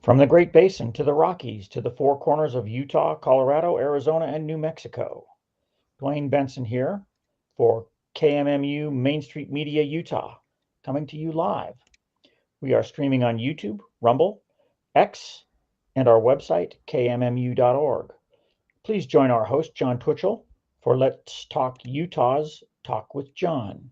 From the Great Basin to the Rockies to the four corners of Utah, Colorado, Arizona, and New Mexico. Dwayne Benson here for KMMU Main Street Media Utah, coming to you live. We are streaming on YouTube, Rumble, X, and our website, kmmu.org. Please join our host, John Twitchell, for Let's Talk Utah's Talk with John.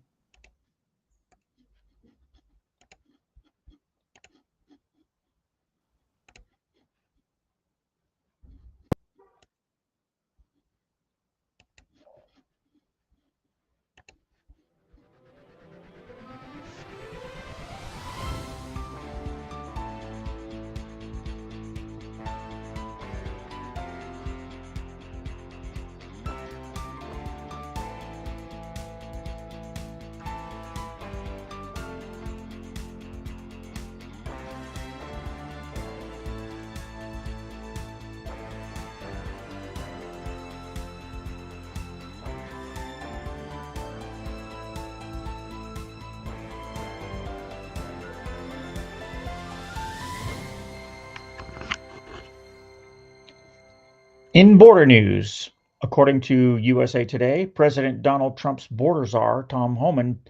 In border news, according to USA Today, President Donald Trump's border czar, Tom Homan,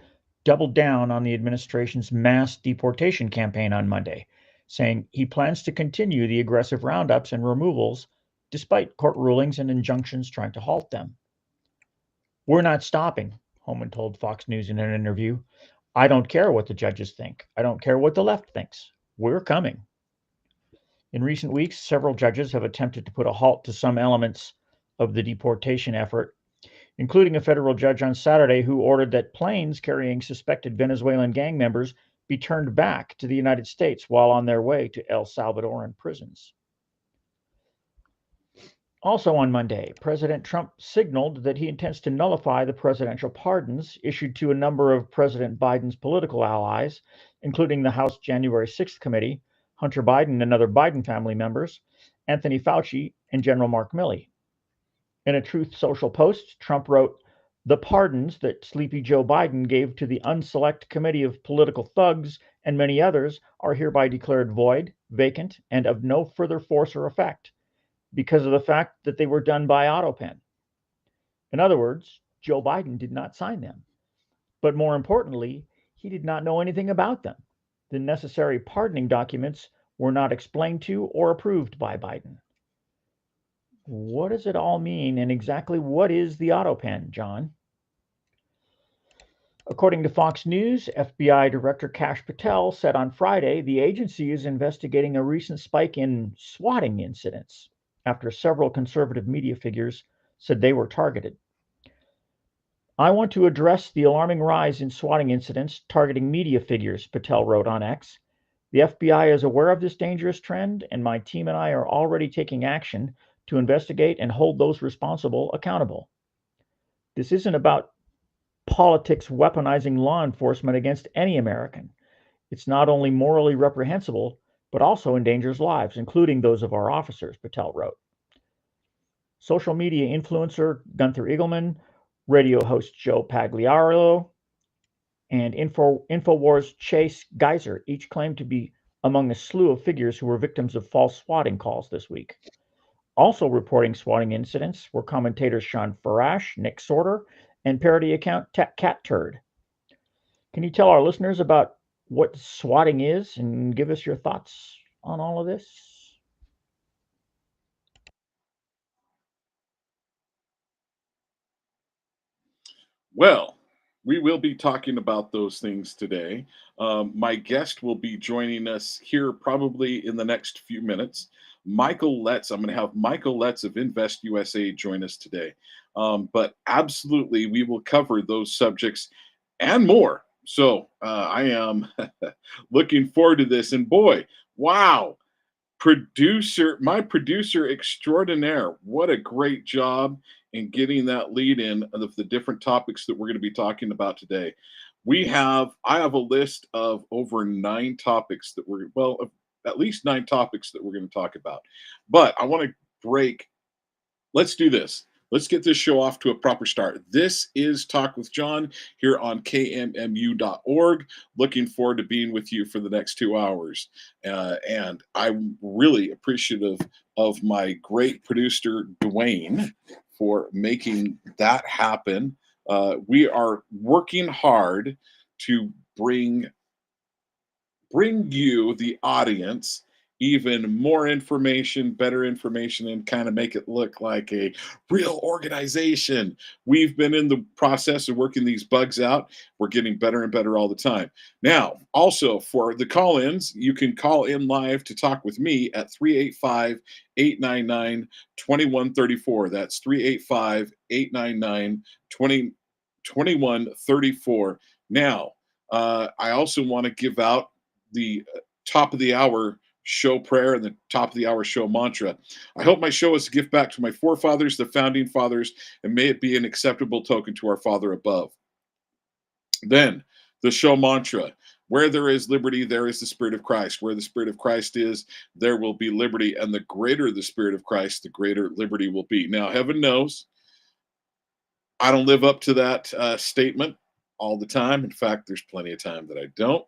doubled down on the administration's mass deportation campaign on Monday, saying he plans to continue the aggressive roundups and removals despite court rulings and injunctions trying to halt them. "We're not stopping," Homan told Fox News in an interview. "I don't care what the judges think. I don't care what the left thinks. We're coming." In recent weeks, several judges have attempted to put a halt to some elements of the deportation effort, including a federal judge on Saturday who ordered that planes carrying suspected Venezuelan gang members be turned back to the United States while on their way to El Salvadoran prisons. Also on Monday, President Trump signaled that he intends to nullify the presidential pardons issued to a number of President Biden's political allies, including the House January 6th committee, Hunter Biden and other Biden family members, Anthony Fauci, and General Mark Milley. In a Truth Social post, Trump wrote, "The pardons that Sleepy Joe Biden gave to the unselect committee of political thugs and many others are hereby declared void, vacant, and of no further force or effect, because of the fact that they were done by AutoPen." In other words, Joe Biden did not sign them. But more importantly, he did not know anything about them. The necessary pardoning documents were not explained to or approved by Biden. What does it all mean, and exactly what is the AutoPen, John? According to Fox News, FBI Director Kash Patel said on Friday the agency is investigating a recent spike in swatting incidents after several conservative media figures said they were targeted. "I want to address the alarming rise in swatting incidents targeting media figures," Patel wrote on X. "The FBI is aware of this dangerous trend, and my team and I are already taking action to investigate and hold those responsible accountable. This isn't about politics weaponizing law enforcement against any American. It's not only morally reprehensible, but also endangers lives, including those of our officers," Patel wrote. Social media influencer Gunther Eagleman, radio host Joe Pagliaro, and InfoWars' Chase Geiser each claimed to be among a slew of figures who were victims of false swatting calls this week. Also reporting swatting incidents were commentators Sean Farash, Nick Sorter, and parody account Cat Turd. Can you tell our listeners about what swatting is and give us your thoughts on all of this? Well, we will be talking about those things today. My guest will be joining us here probably in the next few minutes. Michael Letts, I'm going to have Michael Letts of Invest USA join us today. But absolutely, we will cover those subjects and more. So I am looking forward to this. And boy, wow, my producer extraordinaire, what a great job in getting that lead in of the different topics that we're going to be talking about today. I have a list of over 9 topics that at least 9 topics that we're going to talk about. But I want to let's do this. let's get this show off to a proper start. This is Talk with John here on KMMU.org. Looking forward to being with you for the next 2 hours. And I'm really appreciative of my great producer, Dwayne, for making that happen. We are working hard to bring you, the audience, even more information, better information, and kind of make it look like a real organization. We've been in the process of working these bugs out. We're getting better and better all the time. Now, also for the call ins, you can call in live to talk with me at 385 899 2134. That's 385 899 2134. Now, I also want to give out the top of the hour show prayer and the top of the hour show mantra. I hope my show is a gift back to my forefathers, the founding fathers, and may it be an acceptable token to our Father above. Then the show mantra: where there is liberty, there is the Spirit of Christ. Where the Spirit of Christ is, there will be liberty. And the greater the Spirit of Christ, the greater liberty will be. Now, heaven knows I don't live up to that statement all the time. In fact, there's plenty of time that I don't,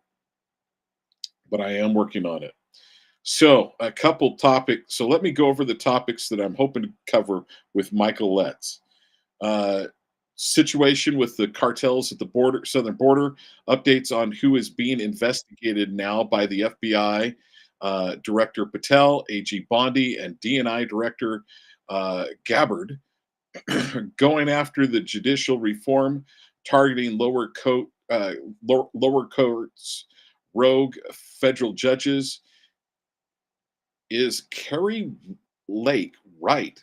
but I am working on it. So, a couple topics. So, let me go over the topics that I'm hoping to cover with Michael Letts. Uh, Situation with the cartels at the border, southern border, updates on who is being investigated now by the FBI, Director Patel, AG Bondi, and DNI Director Gabbard, going after the judicial reform targeting lower courts, rogue federal judges. Is Carrie Lake right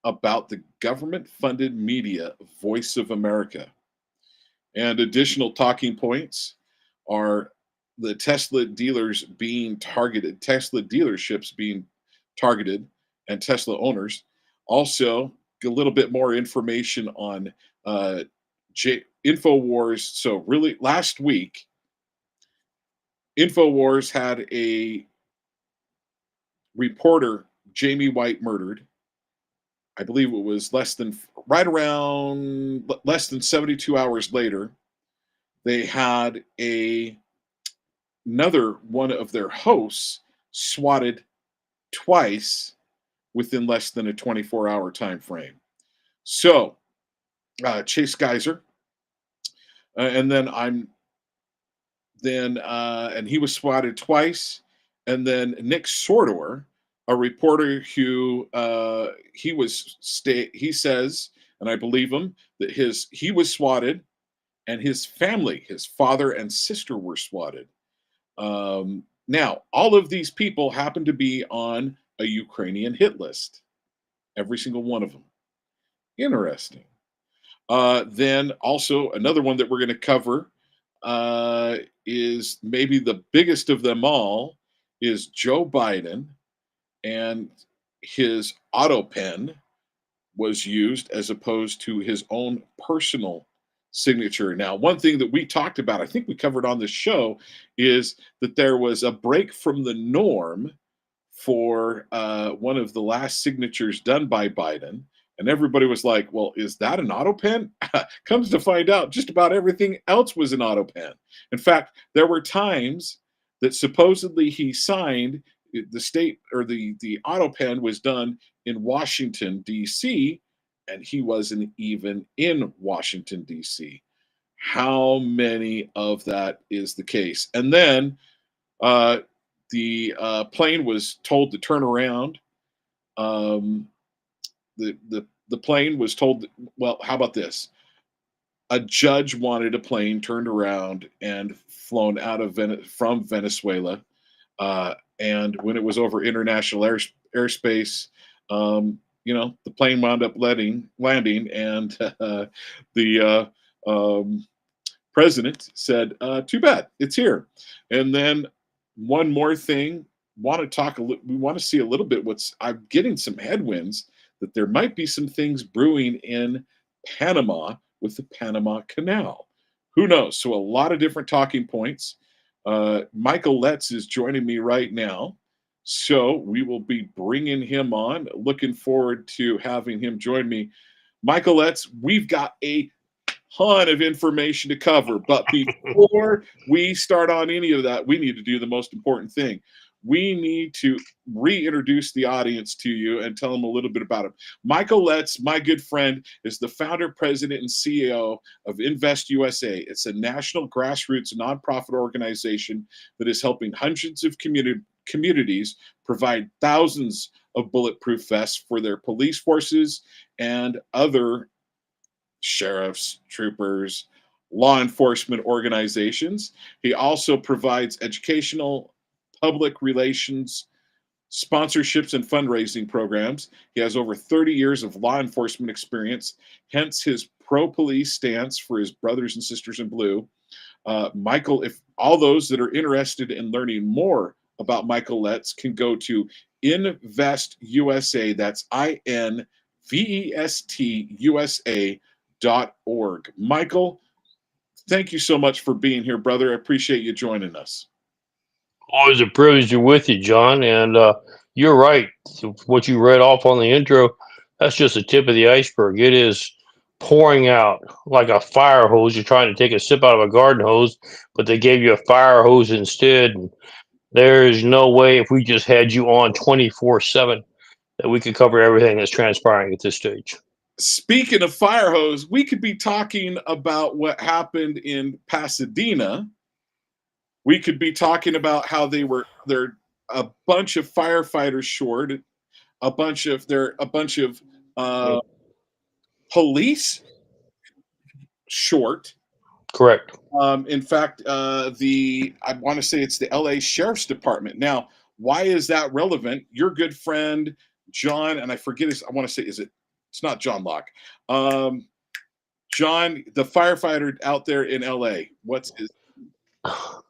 about the government-funded media Voice of America? And additional talking points are the Tesla dealers being targeted, Tesla dealerships being targeted, and Tesla owners. Also, a little bit more information on InfoWars. So, really, last week, InfoWars had a reporter, Jamie White, murdered. I believe it was less than 72 hours later. They had another one of their hosts swatted twice within less than a 24-hour time frame. So, Chase Geyser, and and he was swatted twice. And then Nick Sordor, a reporter who he says, and I believe him, that he was swatted, and his family, his father and sister, were swatted. Now, all of these people happen to be on a Ukrainian hit list, every single one of them. Interesting. Then also another one that we're going to cover is maybe the biggest of them all, is Joe Biden, and his AutoPen was used as opposed to his own personal signature. Now, one thing that we talked about, I think we covered on this show, is that there was a break from the norm for one of the last signatures done by Biden. And everybody was like, well, is that an AutoPen? Comes to find out, just about everything else was an AutoPen. In fact, there were times that supposedly he signed the state, or the AutoPen was done in Washington, D.C., and he wasn't even in Washington, D.C. How many of that is the case? And then the plane was told to turn around. The plane was told, well, how about this? A judge wanted a plane turned around and flown out of from Venezuela. And when it was over international airspace, the plane wound up landing, and the president said, "Too bad, it's here." And then one more thing, we want to see a little bit I'm getting some headwinds that there might be some things brewing in Panama with the Panama Canal. Who knows? So a lot of different talking points. Michael Letts is joining me right now, so we will be bringing him on. Looking forward to having him join me. Michael Letts, we've got a ton of information to cover. But before we start on any of that, we need to do the most important thing. We need to reintroduce the audience to you and tell them a little bit about him. Michael Letts, my good friend, is the founder, president, and CEO of Invest USA. It's a national grassroots nonprofit organization that is helping hundreds of communities provide thousands of bulletproof vests for their police forces and other sheriffs, troopers, law enforcement organizations. He also provides educational, public relations, sponsorships, and fundraising programs. He has over 30 years of law enforcement experience, hence his pro police stance for his brothers and sisters in blue. Michael, if all those that are interested in learning more about Michael Letts can go to Invest USA, that's INVESTUSA.org. Michael, thank you so much for being here, brother. I appreciate you joining us. Always a privilege to be with you, John. And you're right. What you read off on the intro, that's just the tip of the iceberg. It is pouring out like a fire hose. You're trying to take a sip out of a garden hose, but they gave you a fire hose instead. And there is no way, if we just had you on 24/7, that we could cover everything that's transpiring at this stage. Speaking of fire hose, we could be talking about what happened in Pasadena. We could be talking about how they're a bunch of firefighters short, a bunch of police short. Correct. In fact, I want to say it's the LA Sheriff's Department. Now, why is that relevant? Your good friend John, and I forget his. I want to say, it's not John Locke. John, the firefighter out there in LA. What's his?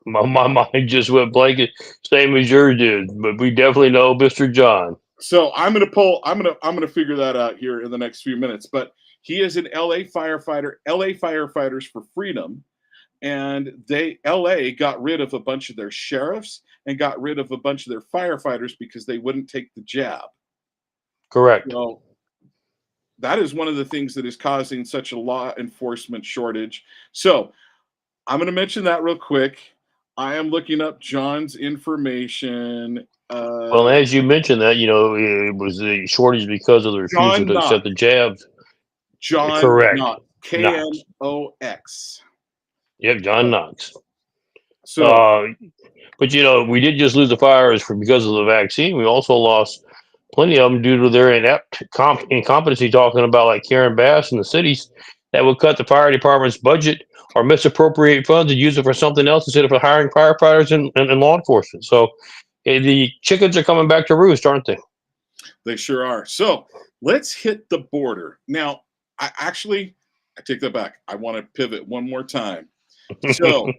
My mind just went blank, same as yours did. But we definitely know Mr. John. So I'm gonna figure that out here in the next few minutes. But he is an LA firefighter. LA Firefighters for Freedom. And LA got rid of a bunch of their sheriffs and got rid of a bunch of their firefighters because they wouldn't take the jab. Correct. So that is one of the things that is causing such a law enforcement shortage. So I'm going to mention that real quick. I am looking up John's information. Well, as you mentioned that, it was the shortage because of the refusal to accept the jabs. John Correct. Knox. KMOX. Yep, John Knox. So, but we did just lose the fires because of the vaccine. We also lost plenty of them due to their incompetency, talking about like Karen Bass in the cities that would cut the fire department's budget or misappropriate funds and use it for something else instead of for hiring firefighters and law enforcement. So the chickens are coming back to roost, aren't they? They sure are. So let's hit the border. Now, I take that back. I want to pivot one more time. So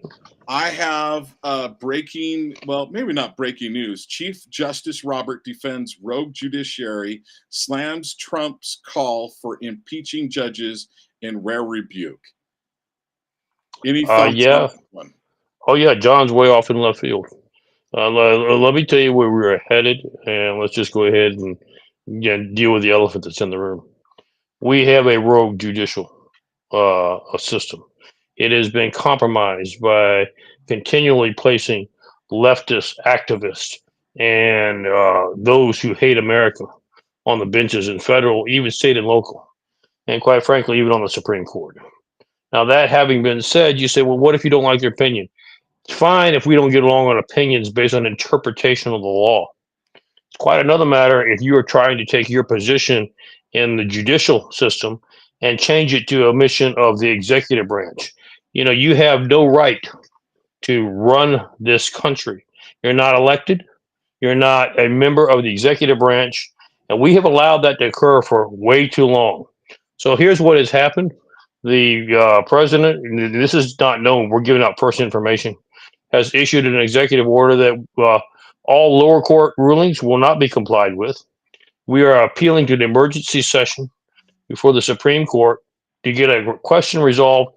I have maybe not breaking news. Chief Justice Robert defends rogue judiciary, slams Trump's call for impeaching judges in rare rebuke. Any thoughts on that one? Oh, yeah. John's way off in left field. Let me tell you where we're headed, and let's just go ahead and deal with the elephant that's in the room. We have a rogue judicial system. It has been compromised by continually placing leftist activists and those who hate America on the benches in federal, even state and local, and quite frankly, even on the Supreme Court. Now, that having been said, you say, well, what if you don't like their opinion? It's fine if we don't get along on opinions based on interpretation of the law. It's quite another matter if you are trying to take your position in the judicial system and change it to a mission of the executive branch. You have no right to run this country. You're not elected. You're not a member of the executive branch. And we have allowed that to occur for way too long. So here's what has happened. The president, and this is not known, we're giving out personal information, has issued an executive order that all lower court rulings will not be complied with. We are appealing to the emergency session before the Supreme Court to get a question resolved.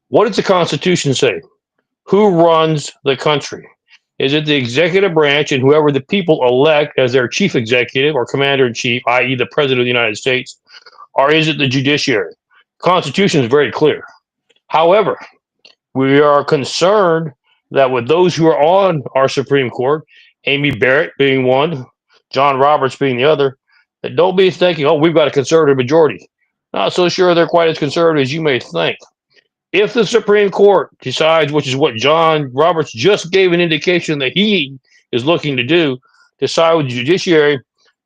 What does the Constitution say? Who runs the country? Is it the executive branch and whoever the people elect as their chief executive or commander in chief, i.e., the president of the United States? or is it the judiciary? Constitution is very clear. However, we are concerned that with those who are on our Supreme Court, Amy Barrett being one, John Roberts being the other, that don't be thinking, oh, we've got a conservative majority. Not so sure they're quite as conservative as you may think. If the Supreme Court decides, which is what John Roberts just gave an indication that he is looking to do, decide with the judiciary,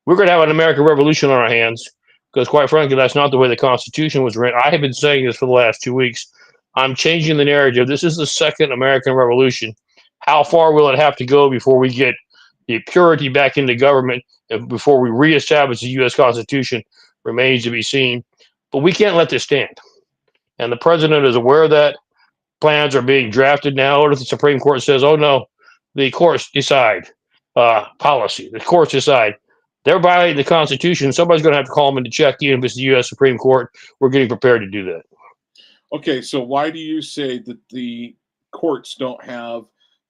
we're going to have an American Revolution on our hands. Because quite frankly, that's not the way the Constitution was written. I have been saying this for the last 2 weeks. I'm changing the narrative. This is the second American Revolution. How far will it have to go before we get the purity back into government and before we reestablish the U.S. Constitution remains to be seen. But we can't let this stand. And the president is aware of that. Plans are being drafted now. Or if the Supreme Court says, oh, no, the courts decide policy. The courts decide. They're violating the Constitution. Somebody's going to have to call them in to check in if it's the U.S. Supreme Court. We're getting prepared to do that. Okay, so why do you say that the courts don't have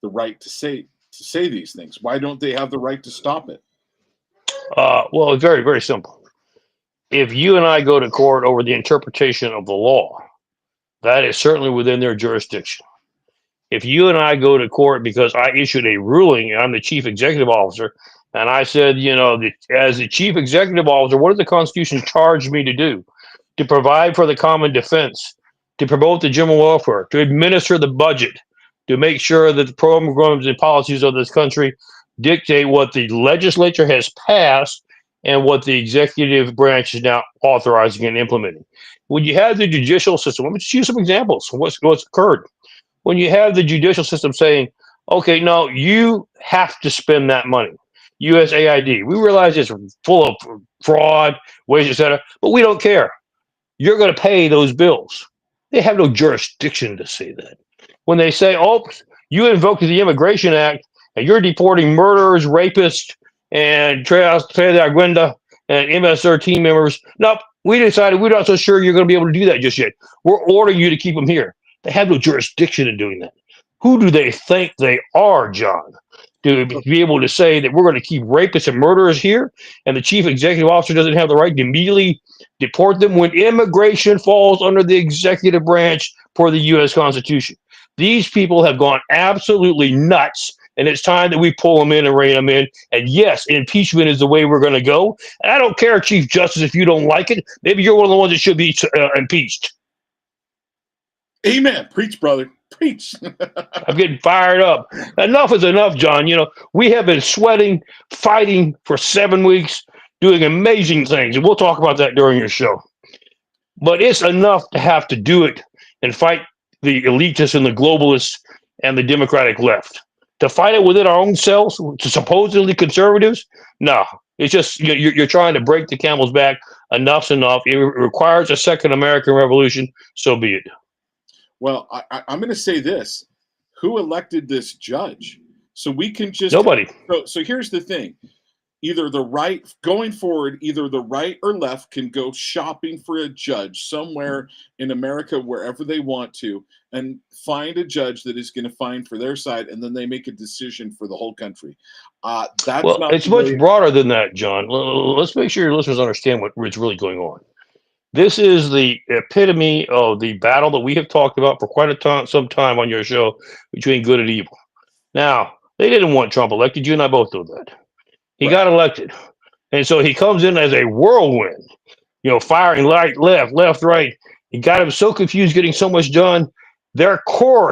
the right to say these things? Why don't they have the right to stop it? Well, it's very, very simple. If you and I go to court over the interpretation of the law, that is certainly within their jurisdiction. If you and I go to court because I issued a ruling, and I'm the chief executive officer, and I said, as the chief executive officer, what does the Constitution charge me to do? To provide for the common defense, to promote the general welfare, to administer the budget, to make sure that the programs and policies of this country dictate what the legislature has passed and what the executive branch is now authorizing and implementing. When you have the judicial system, let me just use some examples of what's occurred. When you have the judicial system saying, okay, no, you have to spend that money. USAID, we realize it's full of fraud, waste, etc., but we don't care. You're going to pay those bills. They have no jurisdiction to say that. When they say, oh, you invoked the Immigration Act and you're deporting murderers, rapists, and Tres de Aguenda and MS-13 members, nope, we decided we're not so sure you're going to be able to do that just yet. We're ordering you to keep them here. They have no jurisdiction in doing that. Who do they think they are, John, to be able to say that we're going to keep rapists and murderers here, and the chief executive officer doesn't have the right to immediately deport them when immigration falls under the executive branch for the U.S. Constitution? These people have gone absolutely nuts, and it's time that we pull them in and rein them in. And yes, impeachment is the way we're going to go. And I don't care, Chief Justice, if you don't like it. Maybe you're one of the ones that should be impeached. Amen. Preach, brother. Preach. I'm getting fired up. Enough is enough, John. We have been sweating, fighting for 7 weeks, doing amazing things. And we'll talk about that during your show. But it's enough to have to do it and fight the elitists and the globalists and the Democratic left. To fight it within our own selves, to supposedly conservatives? No. It's just you're trying to break the camel's back. Enough's enough. It requires a second American Revolution. So be it. Well, I'm going to say this. Who elected this judge? So we can just... Nobody. So here's the thing. Either the right or left can go shopping for a judge somewhere in America, wherever they want to, and find a judge that is going to find for their side, and then they make a decision for the whole country. It's much broader than that, John. Let's make sure your listeners understand what's really going on. This is the epitome of the battle that we have talked about for quite some time on your show between good and evil. Now, they didn't want Trump elected. You and I both know that. He got elected. And so he comes in as a whirlwind, firing left, right. He got him so confused, getting so much done. Their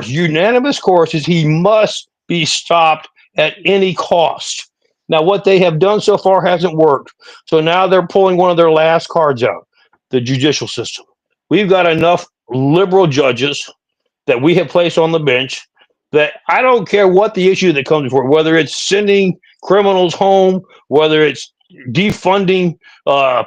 unanimous course is he must be stopped at any cost. Now, what they have done so far hasn't worked. So now they're pulling one of their last cards out. The judicial system. We've got enough liberal judges that we have placed on the bench that I don't care what the issue that comes before, whether it's sending criminals home, whether it's defunding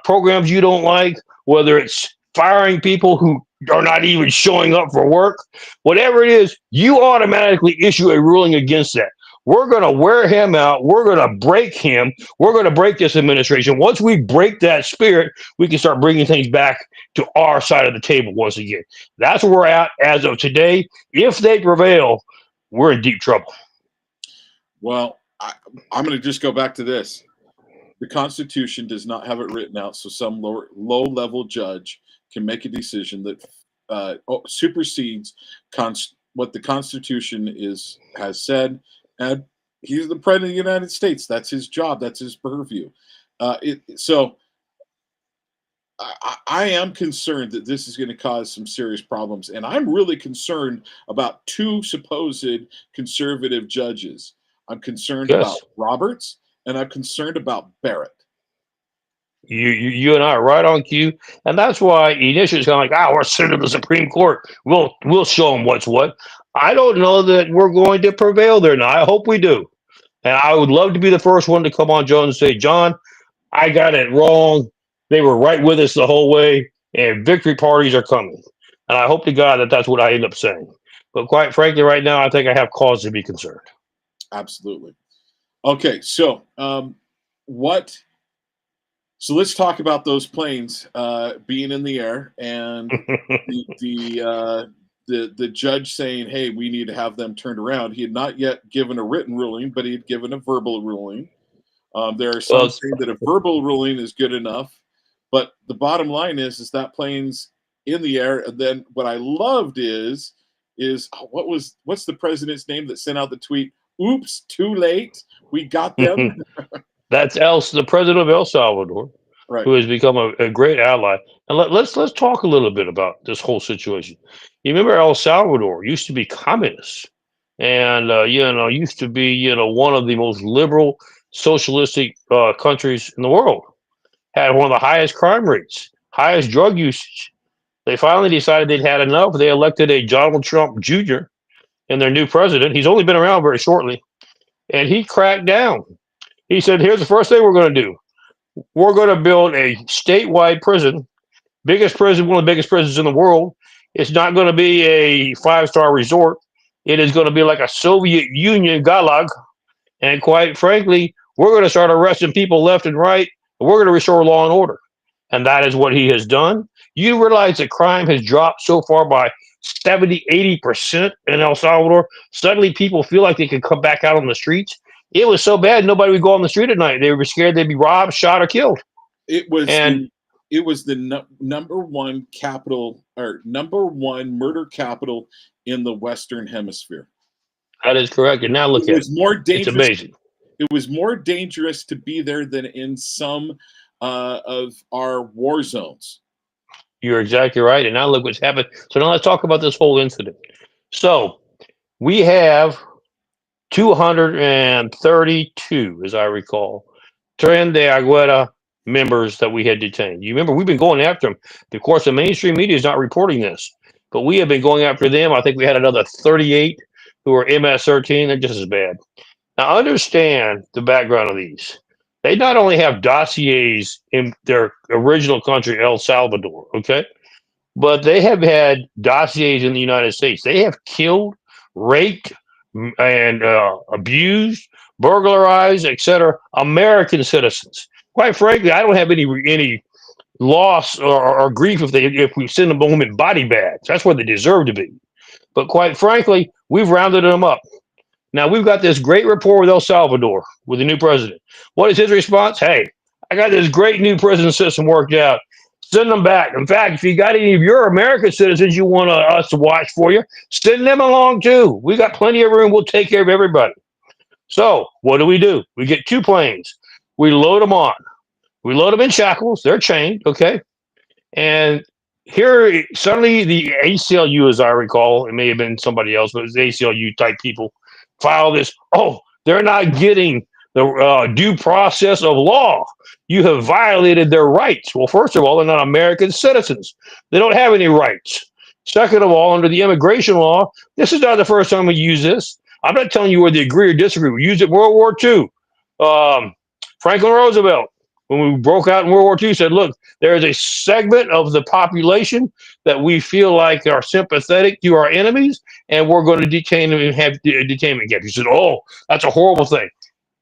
programs you don't like, whether it's firing people who are not even showing up for work, whatever it is, you automatically issue a ruling against that. We're going to wear him out. We're going to break him. We're going to break this administration. Once we break that spirit, we can start bringing things back to our side of the table once again. That's where we're at as of today. If they prevail, we're in deep trouble. Well, I'm going to just go back to this. The Constitution does not have it written out, so some low-level judge can make a decision that supersedes what the Constitution has said, and he's the president of the United States. That's his job. That's his purview. So I am concerned that this is going to cause some serious problems, and I'm really concerned about two supposed conservative judges. I'm concerned about Roberts, and I'm concerned about Barrett. You and I are right on cue, and that's why initially it's kind of like, we're sitting in the Supreme Court. We'll show them what's what. I don't know that we're going to prevail there now. I hope we do, and I would love to be the first one to come on, John, and say, John, I got it wrong. They were right with us the whole way, and victory parties are coming. And I hope to God that that's what I end up saying. But quite frankly, right now, I think I have cause to be concerned. Absolutely. Okay, so So let's talk about those planes being in the air, and the judge saying, "Hey, we need to have them turned around." He had not yet given a written ruling, but he had given a verbal ruling. There are some saying that a verbal ruling is good enough, but the bottom line is that plane's in the air. And then what I loved is what's the president's name that sent out the tweet? Oops, too late. We got them. That's the president of El Salvador, right, who has become a great ally. And let's talk a little bit about this whole situation. You remember El Salvador used to be communist, and used to be one of the most liberal socialistic countries in the world. Had one of the highest crime rates, highest drug usage. They finally decided they'd had enough. They elected a Donald Trump Jr. and their new president. He's only been around very shortly, and he cracked down. He said, here's the first thing we're going to do. We're going to build a statewide prison, one of the biggest prisons in the world. It's not going to be a 5-star resort. It is going to be like a Soviet Union gulag. And quite frankly, we're going to start arresting people left and right. And we're going to restore law and order. And that is what he has done. You realize that crime has dropped so far by 70, 80% in El Salvador. Suddenly people feel like they can come back out on the streets. It was so bad nobody would go on the street at night. They were scared they'd be robbed, shot, or killed. It was the number one capital, or number one murder capital in the Western Hemisphere. That is correct. And now look at it. It's amazing. It was more dangerous to be there than in some of our war zones. You're exactly right. And now look what's happened. So now let's talk about this whole incident. So we have 232, as I recall, Tren de Aguera members that we had detained. You remember, we've been going after them. Of course, the mainstream media is not reporting this, but we have been going after them. I think we had another 38 who are MS-13. They're just as bad. Now, understand the background of these. They not only have dossiers in their original country, El Salvador, okay, but they have had dossiers in the United States. They have killed, raped, and abused, burglarized, etc., American citizens. Quite frankly, I don't have any loss or grief if we send them home in body bags. That's where they deserve to be. But quite frankly, we've rounded them up. Now we've got this great rapport with El Salvador, with the new president. What is his response? Hey, I got this great new prison system worked out. Send them back. In fact, if you got any of your American citizens you want us to watch for you, send them along too. We got plenty of room. We'll take care of everybody. So what do? We get 2 planes. We load them on. We load them in shackles. They're chained, okay? And here, suddenly the ACLU, as I recall, it may have been somebody else, but it was ACLU type people, file this. Oh, they're not getting the due process of law. You have violated their rights. Well, first of all, they're not American citizens. They don't have any rights. Second of all, under the immigration law, this is not the first time we use this. I'm not telling you whether you agree or disagree. We used it in World War II. Franklin Roosevelt, when we broke out in World War II, said, look, there is a segment of the population that we feel like are sympathetic to our enemies, and we're going to detain them and have detainment camps. He said, oh, that's a horrible thing.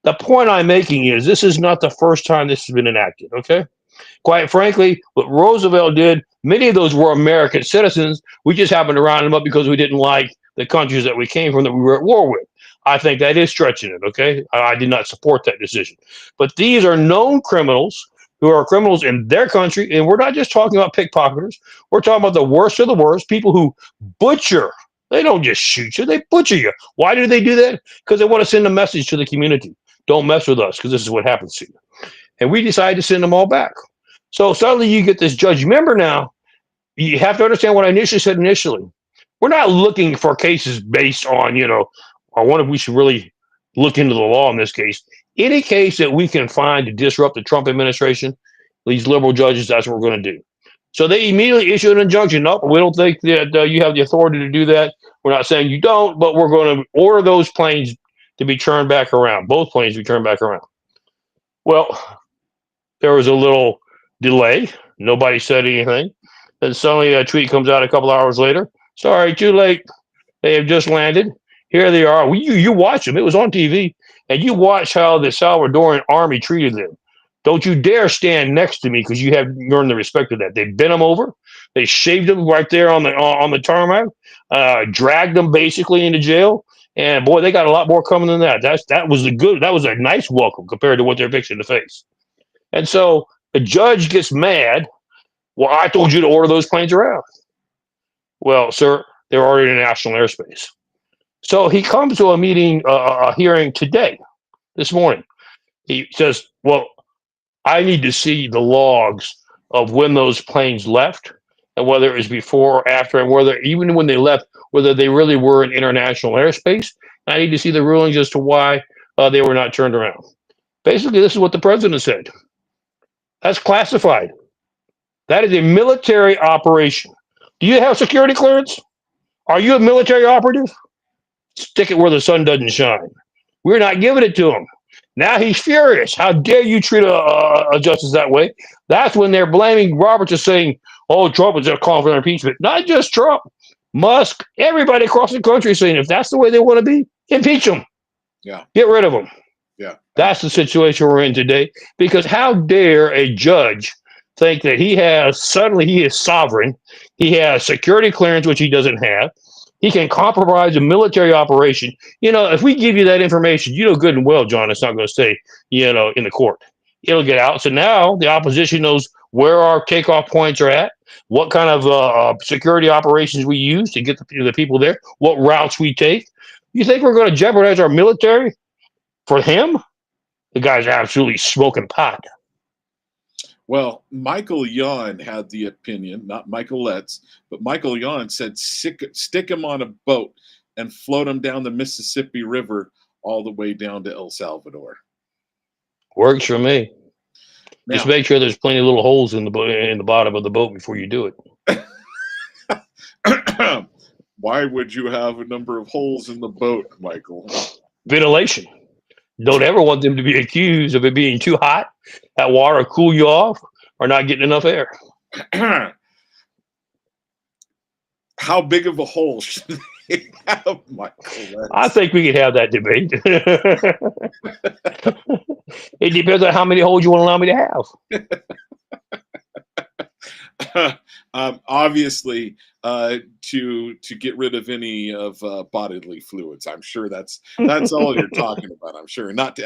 The point I'm making is this is not the first time this has been enacted, okay? Quite frankly, what Roosevelt did, many of those were American citizens. We just happened to round them up because we didn't like the countries that we came from that we were at war with. I think that is stretching it. Okay, I did not support that decision, but these are known criminals who are criminals in their country, and we're not just talking about pickpocketers. We're talking about the worst of the worst, people who butcher. They don't just shoot you; they butcher you. Why do they do that? Because they want to send a message to the community: don't mess with us, because this is what happens to you. And we decided to send them all back. So suddenly you get this judge. Remember now, you have to understand what I initially said initially. We're not looking for cases based on, I wonder if we should really look into the law in this case. Any case that we can find to disrupt the Trump administration, these liberal judges, that's what we're going to do. So they immediately issue an injunction. Nope, we don't think that you have the authority to do that. We're not saying you don't, but we're going to order those planes to be turned back around, both planes to be turned back around. Well, there was a little delay. Nobody said anything. Then suddenly a tweet comes out a couple hours later. Sorry, too late. They have just landed. Here they are. You watch them. It was on TV. And you watch how the Salvadoran army treated them. Don't you dare stand next to me because you have earned the respect of that. They bent them over. They shaved them right there on the tarmac, dragged them basically into jail. And boy, they got a lot more coming than that. That was a nice welcome compared to what they're fixing to face. And so the judge gets mad. Well, I told you to order those planes around. Well, sir, they're already in national airspace. So he comes to a meeting, a hearing today, this morning. He says, well, I need to see the logs of when those planes left and whether it was before or after, and whether even when they left, whether they really were in international airspace. I need to see the rulings as to why they were not turned around. Basically, this is what the president said. That's classified. That is a military operation. Do you have security clearance? Are you a military operative? Stick it where the sun doesn't shine. We're not giving it to him. Now he's furious. How dare you treat a justice that way? That's when they're blaming Roberts, is saying, oh, Trump is just calling for impeachment. Not just Trump. Musk, everybody across the country is saying, if that's the way they want to be, impeach them. Yeah. Get rid of them. Yeah. That's the situation we're in today. Because how dare a judge think that he is sovereign. He has security clearance, which he doesn't have. He can compromise a military operation. If we give you that information, good and well, John, it's not going to stay, in the court. It'll get out. So now the opposition knows where our takeoff points are at, what kind of security operations we use to get the people there, what routes we take. You think we're going to jeopardize our military for him? The guy's absolutely smoking pot. Well, Michael Yon had the opinion, not Michael Letts, but Michael Yon said stick him on a boat and float him down the Mississippi River all the way down to El Salvador. Works for me. Now, just make sure there's plenty of little holes in the bottom of the boat before you do it. Why would you have a number of holes in the boat, Michael? Ventilation. Don't ever want them to be accused of it being too hot. That water will cool you off or not getting enough air. How big of a hole should they have, Michael? I think we could have that debate. It depends on how many holes you want to allow me to have. Obviously, to get rid of any of bodily fluids. I'm sure that's all you're talking about. I'm sure not.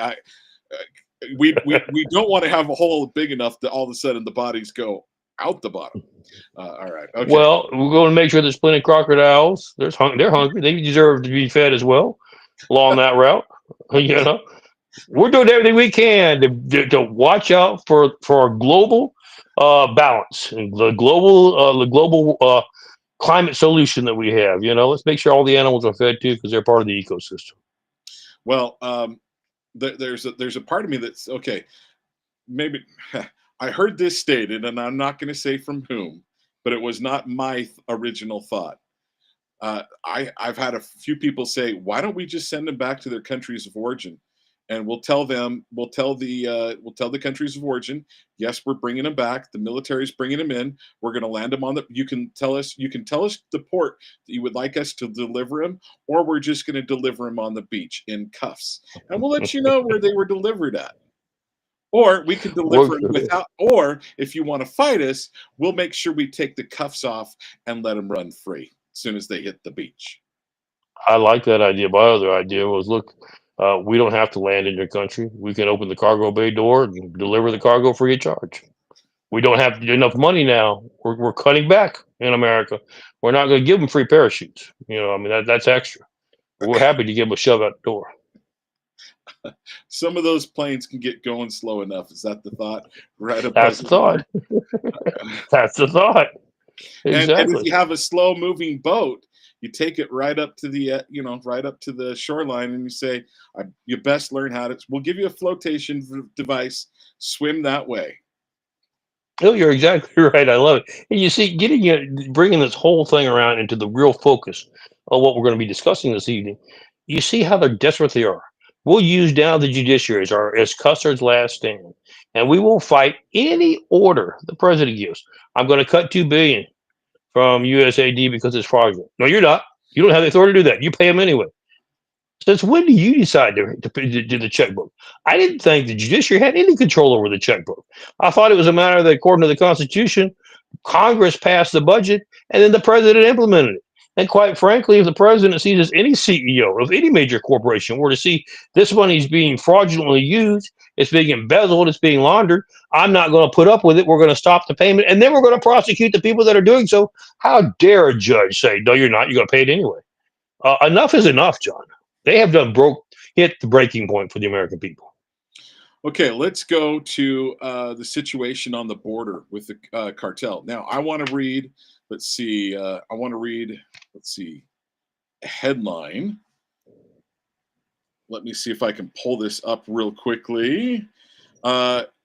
We don't want to have a hole big enough that all of a sudden the bodies go out the bottom. All right. Okay. Well, we're going to make sure there's plenty of crocodiles. They're hungry. They deserve to be fed as well along that route. We're doing everything we can to watch out for our global balance and the global climate solution that we have. Let's make sure all the animals are fed too, because they're part of the ecosystem. Well, there's a part of me that's okay. Maybe I heard this stated, and I'm not going to say from whom, but it was not my original thought. I've had a few people say, why don't we just send them back to their countries of origin? And we'll tell the countries of origin, yes, we're bringing them back. The military's bringing them in. We're going to land them on you can tell us the port that you would like us to deliver them, or we're just going to deliver them on the beach in cuffs. And we'll let you know where they were delivered at. Or we could deliver them without, or if you want to fight us, we'll make sure we take the cuffs off and let them run free as soon as they hit the beach. I like that idea. My other idea was, look, we don't have to land in your country. We can open the cargo bay door and deliver the cargo free of charge. We don't have enough money now. We're cutting back in America. We're not going to give them free parachutes. I mean, that's extra. We're happy to give them a shove out the door. Some of those planes can get going slow enough. Is that the thought? Right above That's the thought. That's the thought. And if Exactly. you have a slow moving boat, you take it right up to the right up to the shoreline, and you say, "You best learn how to." We'll give you a flotation device. Swim that way. Oh, you're exactly right. I love it. And you see, bringing this whole thing around into the real focus of what we're going to be discussing this evening, you see how they're desperate they are. We'll use now the judiciary as Custer's last stand, and we will fight any order the president gives. I'm going to cut $2 billion from USAID because it's fraudulent. No, you're not. You don't have the authority to do that. You pay them anyway. Since when do you decide to do the checkbook? I didn't think the judiciary had any control over the checkbook. I thought it was a matter that, according to the Constitution, Congress passed the budget and then the president implemented it. And quite frankly, if the president sees as any CEO of any major corporation were to see this money is being fraudulently used, it's being embezzled, it's being laundered, I'm not going to put up with it. We're going to stop the payment, and then we're going to prosecute the people that are doing so. How dare a judge say, no, you're not, you're going to pay it anyway? Enough is enough, John. They have hit the breaking point for the American people. Okay, let's go to the situation on the border with the cartel. Now, I want to read. Let's see. Let's see. A headline. Let me see if I can pull this up real quickly.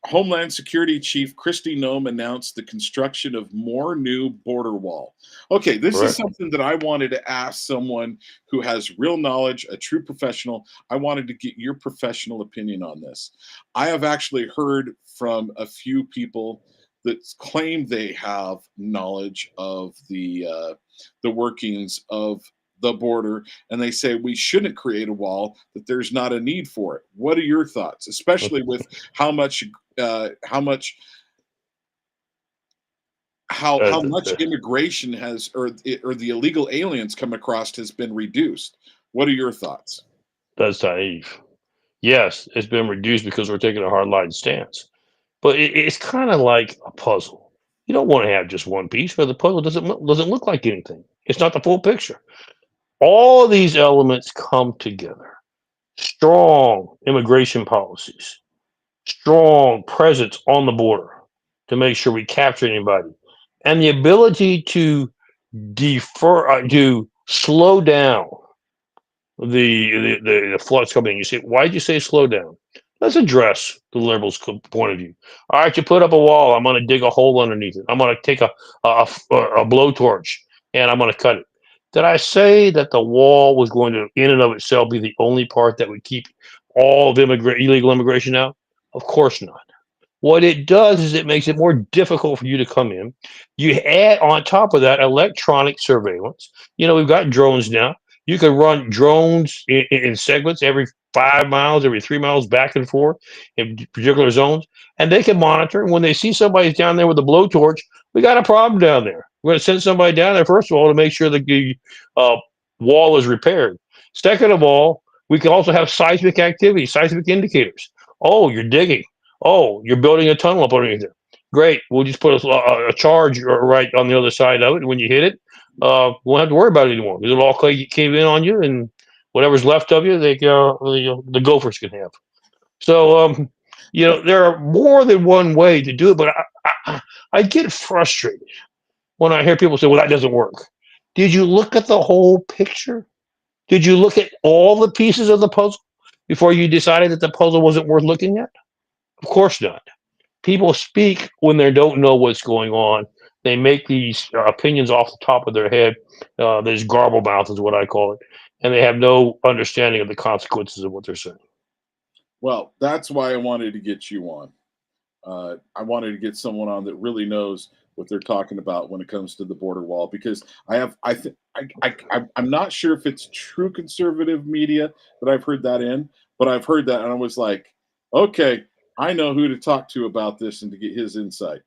Homeland Security Chief Kristi Noem announced the construction of more new border wall. Okay, this is something that I wanted to ask someone who has real knowledge, a true professional. I wanted to get your professional opinion on this. I have actually heard from a few people that claim they have knowledge of the workings of the border, and they say we shouldn't create a wall, that there's not a need for it. What are your thoughts, especially with how much immigration has, or the illegal aliens come across, has been reduced? What are your thoughts? That's naive. Yes, it's been reduced because we're taking a hardline stance, but it's kind of like a puzzle. You don't want to have just one piece, where the puzzle doesn't look like anything. It's not the full picture. All these elements come together. Strong immigration policies, strong presence on the border to make sure we capture anybody, and the ability to slow down the floods coming in. You say, why did you say slow down? Let's address the liberals' point of view. All right, you put up a wall. I'm going to dig a hole underneath it. I'm going to take a blowtorch and I'm going to cut it. Did I say that the wall was going to, in and of itself, be the only part that would keep all of illegal immigration out? Of course not. What it does is it makes it more difficult for you to come in. You add on top of that electronic surveillance. We've got drones now. You can run drones in segments every 5 miles, every 3 miles, back and forth in particular zones, and they can monitor. And when they see somebody's down there with a blowtorch, we got a problem down there. We're going to send somebody down there, first of all, to make sure that the wall is repaired. Second of all, we can also have seismic activity, seismic indicators. Oh, you're digging. Oh, you're building a tunnel up underneath there. Great. We'll just put a charge right on the other side of it. When you hit it, we won't have to worry about it anymore. It'll all cave in on you, and whatever's left of you, the gophers can have. So, there are more than one way to do it, but I get frustrated when I hear people say, well, that doesn't work. Did you look at the whole picture? Did you look at all the pieces of the puzzle before you decided that the puzzle wasn't worth looking at? Of course not. People speak when they don't know what's going on. They make these opinions off the top of their head. There's garble mouth is what I call it. And they have no understanding of the consequences of what they're saying. Well, that's why I wanted to get you on. I wanted to get someone on that really knows what they're talking about when it comes to the border wall, because I'm not sure if it's true conservative media that I've heard that in, but I've heard that and I was like, okay, I know who to talk to about this and to get his insight.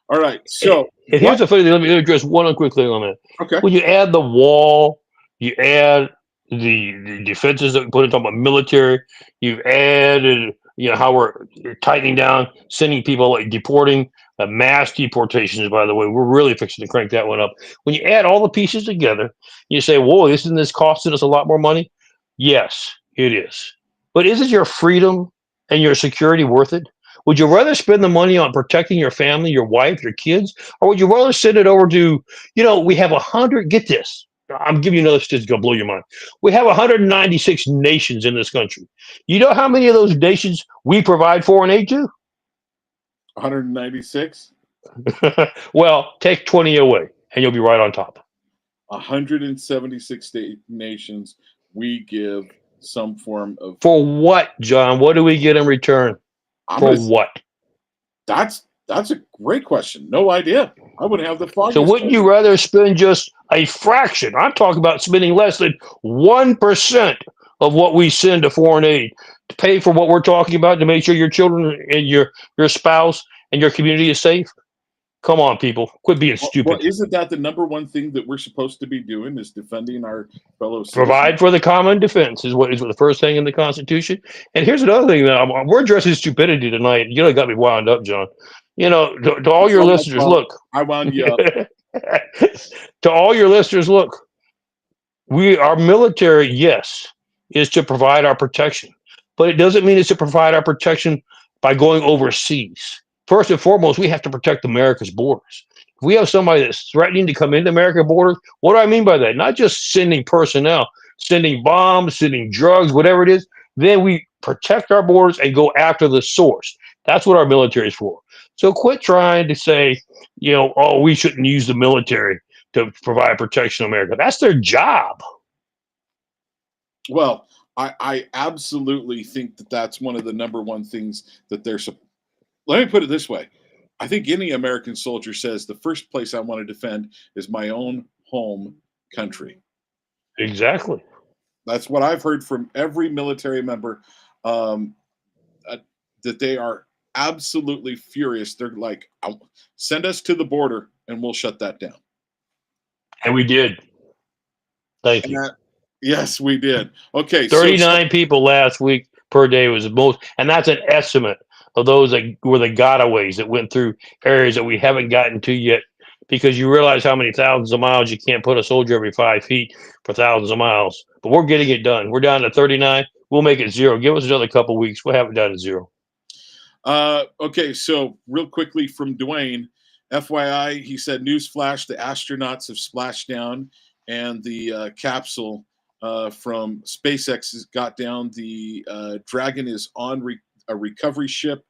All right, so and here's the funny thing. Let me address one quick thing on that. Okay. When you add the wall, you add the defenses that we put in, talking about military. You've added, how we're tightening down, sending people, like deporting, mass deportations, by the way. We're really fixing to crank that one up. When you add all the pieces together, you say, whoa, isn't this costing us a lot more money? Yes, it is. But isn't your freedom and your security worth it? Would you rather spend the money on protecting your family, your wife, your kids, or would you rather send it over to, we have 100, get this. I'm giving you another statistic gonna blow your mind. We have 196 nations in this country. You know how many of those nations we provide foreign aid to? 196. Well, take 20 away, and you'll be right on top. 176 nations we give some form of. For what, John? What do we get in return? For what? That's a great question. No idea. I wouldn't have the foggiest. So wouldn't you rather spend just a fraction? I'm talking about spending less than 1% of what we send to foreign aid to pay for what we're talking about, to make sure your children and your spouse and your community is safe? Come on, people. Quit being stupid. Well, isn't that the number one thing that we're supposed to be doing, is defending our fellow citizens? Provide for the common defense is what the first thing in the Constitution. And here's another thing that we're addressing stupidity tonight. You got me wound up, John. To all your listeners, look. I wound you up. To all your listeners, look. Our military, yes, is to provide our protection, but it doesn't mean it's to provide our protection by going overseas. First and foremost, we have to protect America's borders. If we have somebody that's threatening to come into America's borders, what do I mean by that? Not just sending personnel, sending bombs, sending drugs, whatever it is. Then we protect our borders and go after the source. That's what our military is for. So quit trying to say, we shouldn't use the military to provide protection to America. That's their job. Well, I absolutely think that that's one of the number one things that they're. Let me put it this way. I think any American soldier says the first place I want to defend is my own home country. Exactly. That's what I've heard from every military member, that they are absolutely furious. They're like, send us to the border and we'll shut that down. And we did. Thank you. Yes, we did. Okay. 39 people last week per day was the most, and that's an estimate of those that were the gotaways that went through areas that we haven't gotten to yet, because you realize how many thousands of miles you can't put a soldier every 5 feet for thousands of miles. But we're getting it done. We're down to 39. We'll make it 0. Give us another couple of weeks. We'll have it down to 0. Okay, so real quickly from Dwayne, FYI, he said, newsflash, the astronauts have splashed down, and the capsule from SpaceX has got down. The Dragon is on a recovery ship.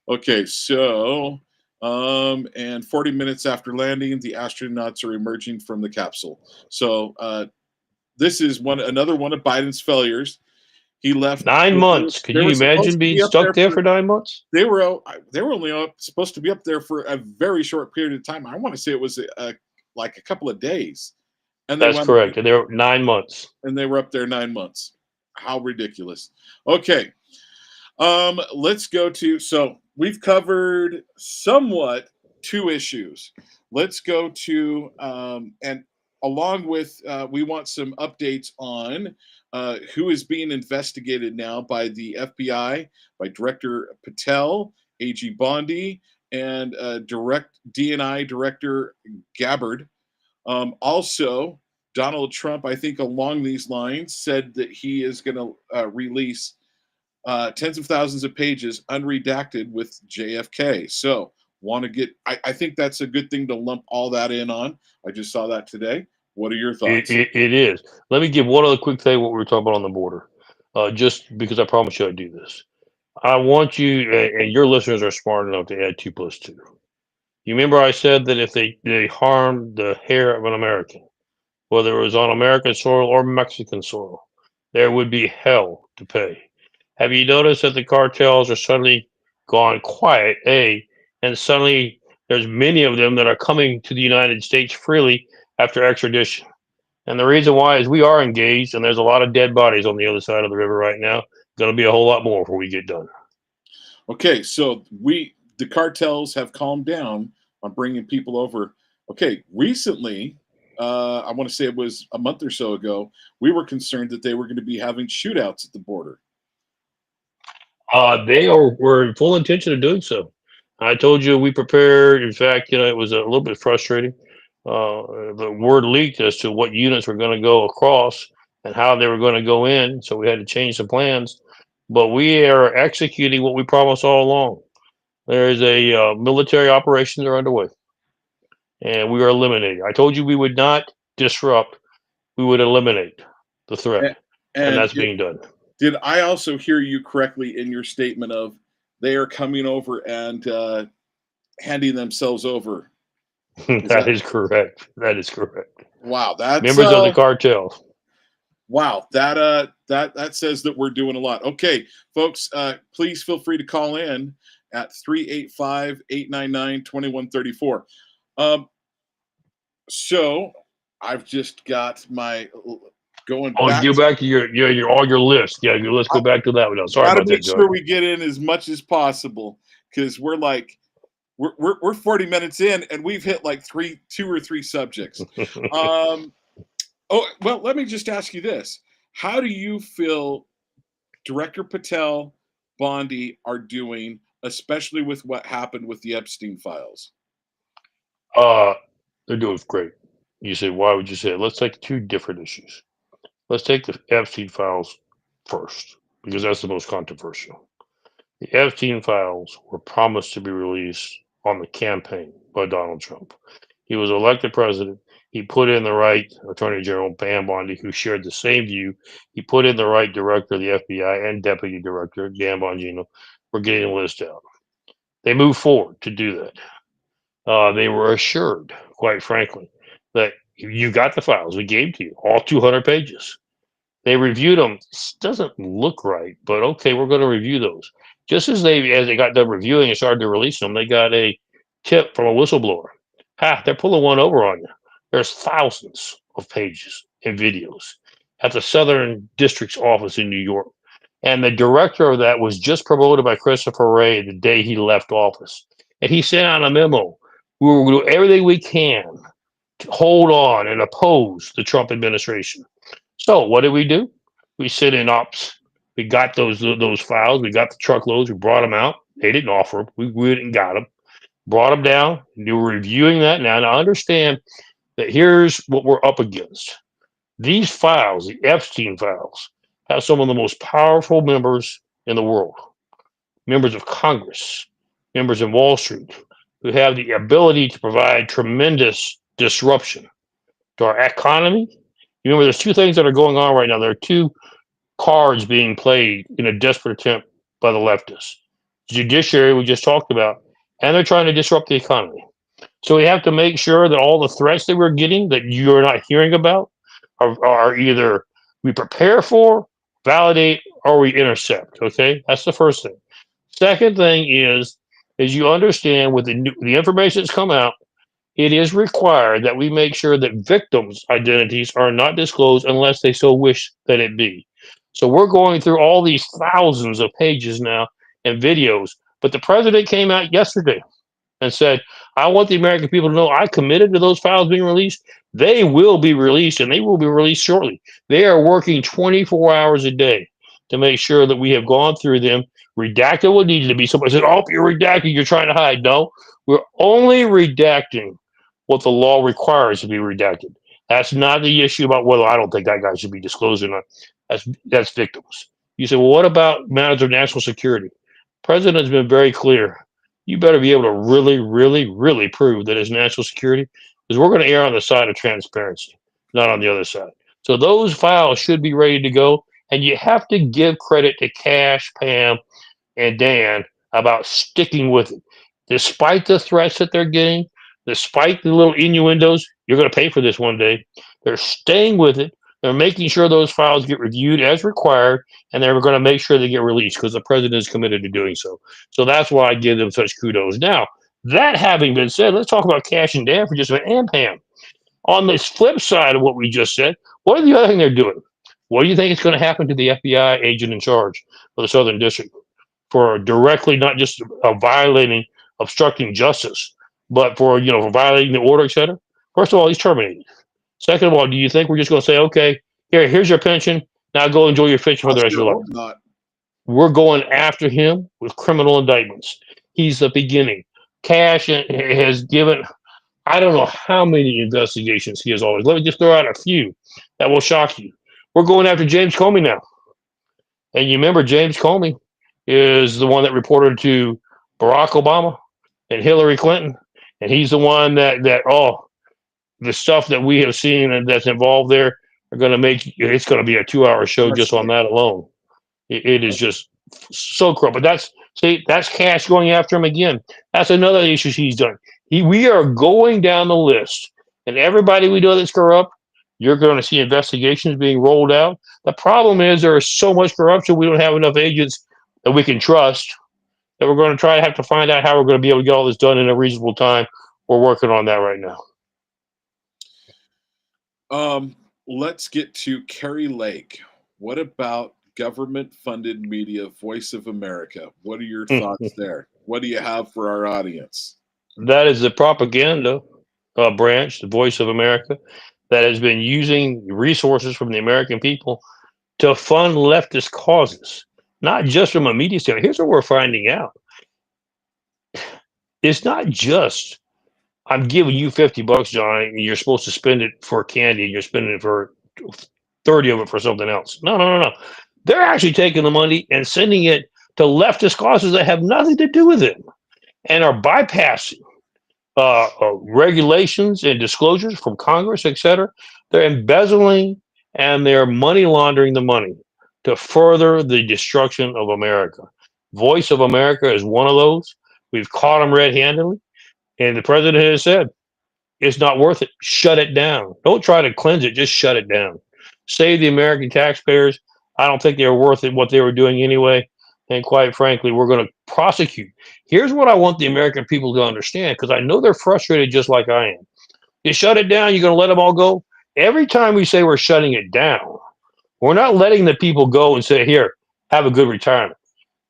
Okay, so and 40 minutes after landing, the astronauts are emerging from the capsule. So this is another one of Biden's failures. He left 9 months. Can you imagine being stuck there for 9 months? They were only supposed to be up there for a very short period of time. I want to say it was like a couple of days. And that's correct. And they were 9 months. And they were up there 9 months. How ridiculous. Okay. Let's go to, so we've covered somewhat 2 issues. Let's go to, and along with, we want some updates on who is being investigated now by the FBI, by Director Patel, AG Bondi, and DNI Director Gabbard. Also, Donald Trump, I think along these lines, said that he is going to release tens of thousands of pages unredacted with JFK. So I think that's a good thing to lump all that in on. I just saw that today. What are your thoughts? It is. Let me give one other quick thing, what we were talking about on the border, just because I promised you I'd do this. I want you, and your listeners are smart enough to add 2 + 2. You remember I said that if they harmed the hair of an American, whether it was on American soil or Mexican soil, there would be hell to pay. Have you noticed that the cartels are suddenly gone quiet, and suddenly there's many of them that are coming to the United States freely after extradition? And the reason why is we are engaged, and there's a lot of dead bodies on the other side of the river right now. Going to be a whole lot more before we get done. Okay, so the cartels have calmed down on bringing people over. Okay, recently I want to say it was a month or so ago, we were concerned that they were going to be having shootouts at the border. Were in full intention of doing so. I told you we prepared. In fact, it was a little bit frustrating. The word leaked as to what units were going to go across and how they were going to go in, so we had to change some plans. But we are executing what we promised all along. There is a military operations are underway, and we are eliminating. I told you we would not disrupt; we would eliminate the threat, and And that's being done. did I also hear you correctly in your statement of they are coming over and handing themselves over? That is correct. That is correct. Wow, that's Members of the cartel. wow. That says that we're doing a lot. Okay, folks, please feel free to call in at 385-899-2134. So I've just got my going Oh, back. go back to your all your list. Yeah, let's go back to that one. Sorry Got to about make that, sure John. we get in as much as possible because we're 40 minutes in and we've hit like two or three subjects. Oh, well, let me just ask you this. How do you feel Director Patel, Bondi are doing, especially with what happened with the Epstein files? They're doing great. You say, why would you say it? Let's take two different issues. Let's take the Epstein files first, because that's the most controversial. The Epstein files were promised to be released on the campaign by Donald Trump. He was elected president. He put in the right Attorney General, Pam Bondi, who shared the same view. He put in the right director of the FBI and deputy director, Dan Bongino, for getting the list out. They moved forward to do that. They were assured, quite frankly, that you got the files. We gave to you all 200 pages. They reviewed them. This doesn't look right, but okay, we're going to review those. Just as they got done reviewing and started to release them, they got a tip from a whistleblower. Ha, they're pulling one over on you. There's thousands of pages and videos at the Southern District's office in New York. And the director of that was just promoted by Christopher Wray the day he left office. And he sent out a memo. We will do everything we can to hold on and oppose the Trump administration. So what did we do? We sit in ops. We got those files. We got the truckloads. We brought them out. They didn't offer them. We went and got them. Brought them down. They were reviewing that now. Now understand that here's what we're up against. These files, the Epstein files, have some of the most powerful members in the world, members of Congress, members in Wall Street, who have the ability to provide tremendous disruption to our economy. You remember, there's two things that are going on right now. There are two cards being played in a desperate attempt by the leftists. Judiciary, we just talked about, and they're trying to disrupt the economy. So we have to make sure that all the threats that we're getting that you're not hearing about are either we prepare for, validate, or we intercept. Okay, that's the first thing. Second thing is you understand with the information that's come out, it is required that we make sure that victims' identities are not disclosed unless they so wish that it be. So we're going through all these thousands of pages now and videos, but the president came out yesterday and said, I want the American people to know I committed to those files being released. They will be released, and they will be released shortly. They are working 24 hours a day to make sure that we have gone through them, redacted what needed to be. Somebody said, oh, you're redacting, you're trying to hide. No, we're only redacting what the law requires to be redacted. That's not the issue about whether I don't think that guy should be disclosed or not. That's victims. You say, well, what about matters of national security? President has been very clear. You better be able to really, really, really prove that it's national security, because we're going to err on the side of transparency, not on the other side. So those files should be ready to go. And you have to give credit to Cash, Pam, and Dan about sticking with it. Despite the threats that they're getting, despite the little innuendos, you're going to pay for this one day. They're staying with it. They're making sure those files get reviewed as required, and they're going to make sure they get released because the president is committed to doing so. So that's why I give them such kudos. Now, that having been said, let's talk about Cash and Dan for just a minute, and Pam. On the flip side of what we just said, what are the other thing they're doing? What do you think is going to happen to the FBI agent in charge of the Southern District for directly not just violating, obstructing justice, but for for violating the order, etc.? First of all, he's terminated. Second of all, do you think we're just going to say, okay, here's your pension. Now go enjoy your pension for I the rest of sure your hope life? not. We're going after him with criminal indictments. He's the beginning. Cash has given, I don't know how many investigations he has always. Let me just throw out a few that will shock you. We're going after James Comey now. And you remember James Comey is the one that reported to Barack Obama and Hillary Clinton. And he's the one that the stuff that we have seen and that's involved there are going to make it's going to be a 2-hour show That's just on that alone. It is just so corrupt. But that's cash going after him again. That's another issue he's done. We are going down the list, and everybody we know that's corrupt, you're going to see investigations being rolled out. The problem is there is so much corruption, we don't have enough agents that we can trust. That we're going to try to have to find out how we're going to be able to get all this done in a reasonable time. We're working on that right now. Let's get to Kerry Lake. What about government-funded media, Voice of America? What are your thoughts there? What do you have for our audience? That is the propaganda branch, the Voice of America, that has been using resources from the American people to fund leftist causes, not just from a media standpoint. Here's what we're finding out. It's not just, I'm giving you $50, John, and you're supposed to spend it for candy, and you're spending it for 30 of it for something else. No. They're actually taking the money and sending it to leftist causes that have nothing to do with it and are bypassing regulations and disclosures from Congress, et cetera. They're embezzling and they're money laundering the money to further the destruction of America. Voice of America is one of those. We've caught them red-handedly, and the president has said, it's not worth it. Shut it down. Don't try to cleanse it. Just shut it down. Save the American taxpayers. I don't think they're worth it, what they were doing anyway. And quite frankly, we're going to prosecute. Here's what I want the American people to understand, because I know they're frustrated just like I am. You shut it down, you're going to let them all go? Every time we say we're shutting it down, we're not letting the people go and say, here, have a good retirement.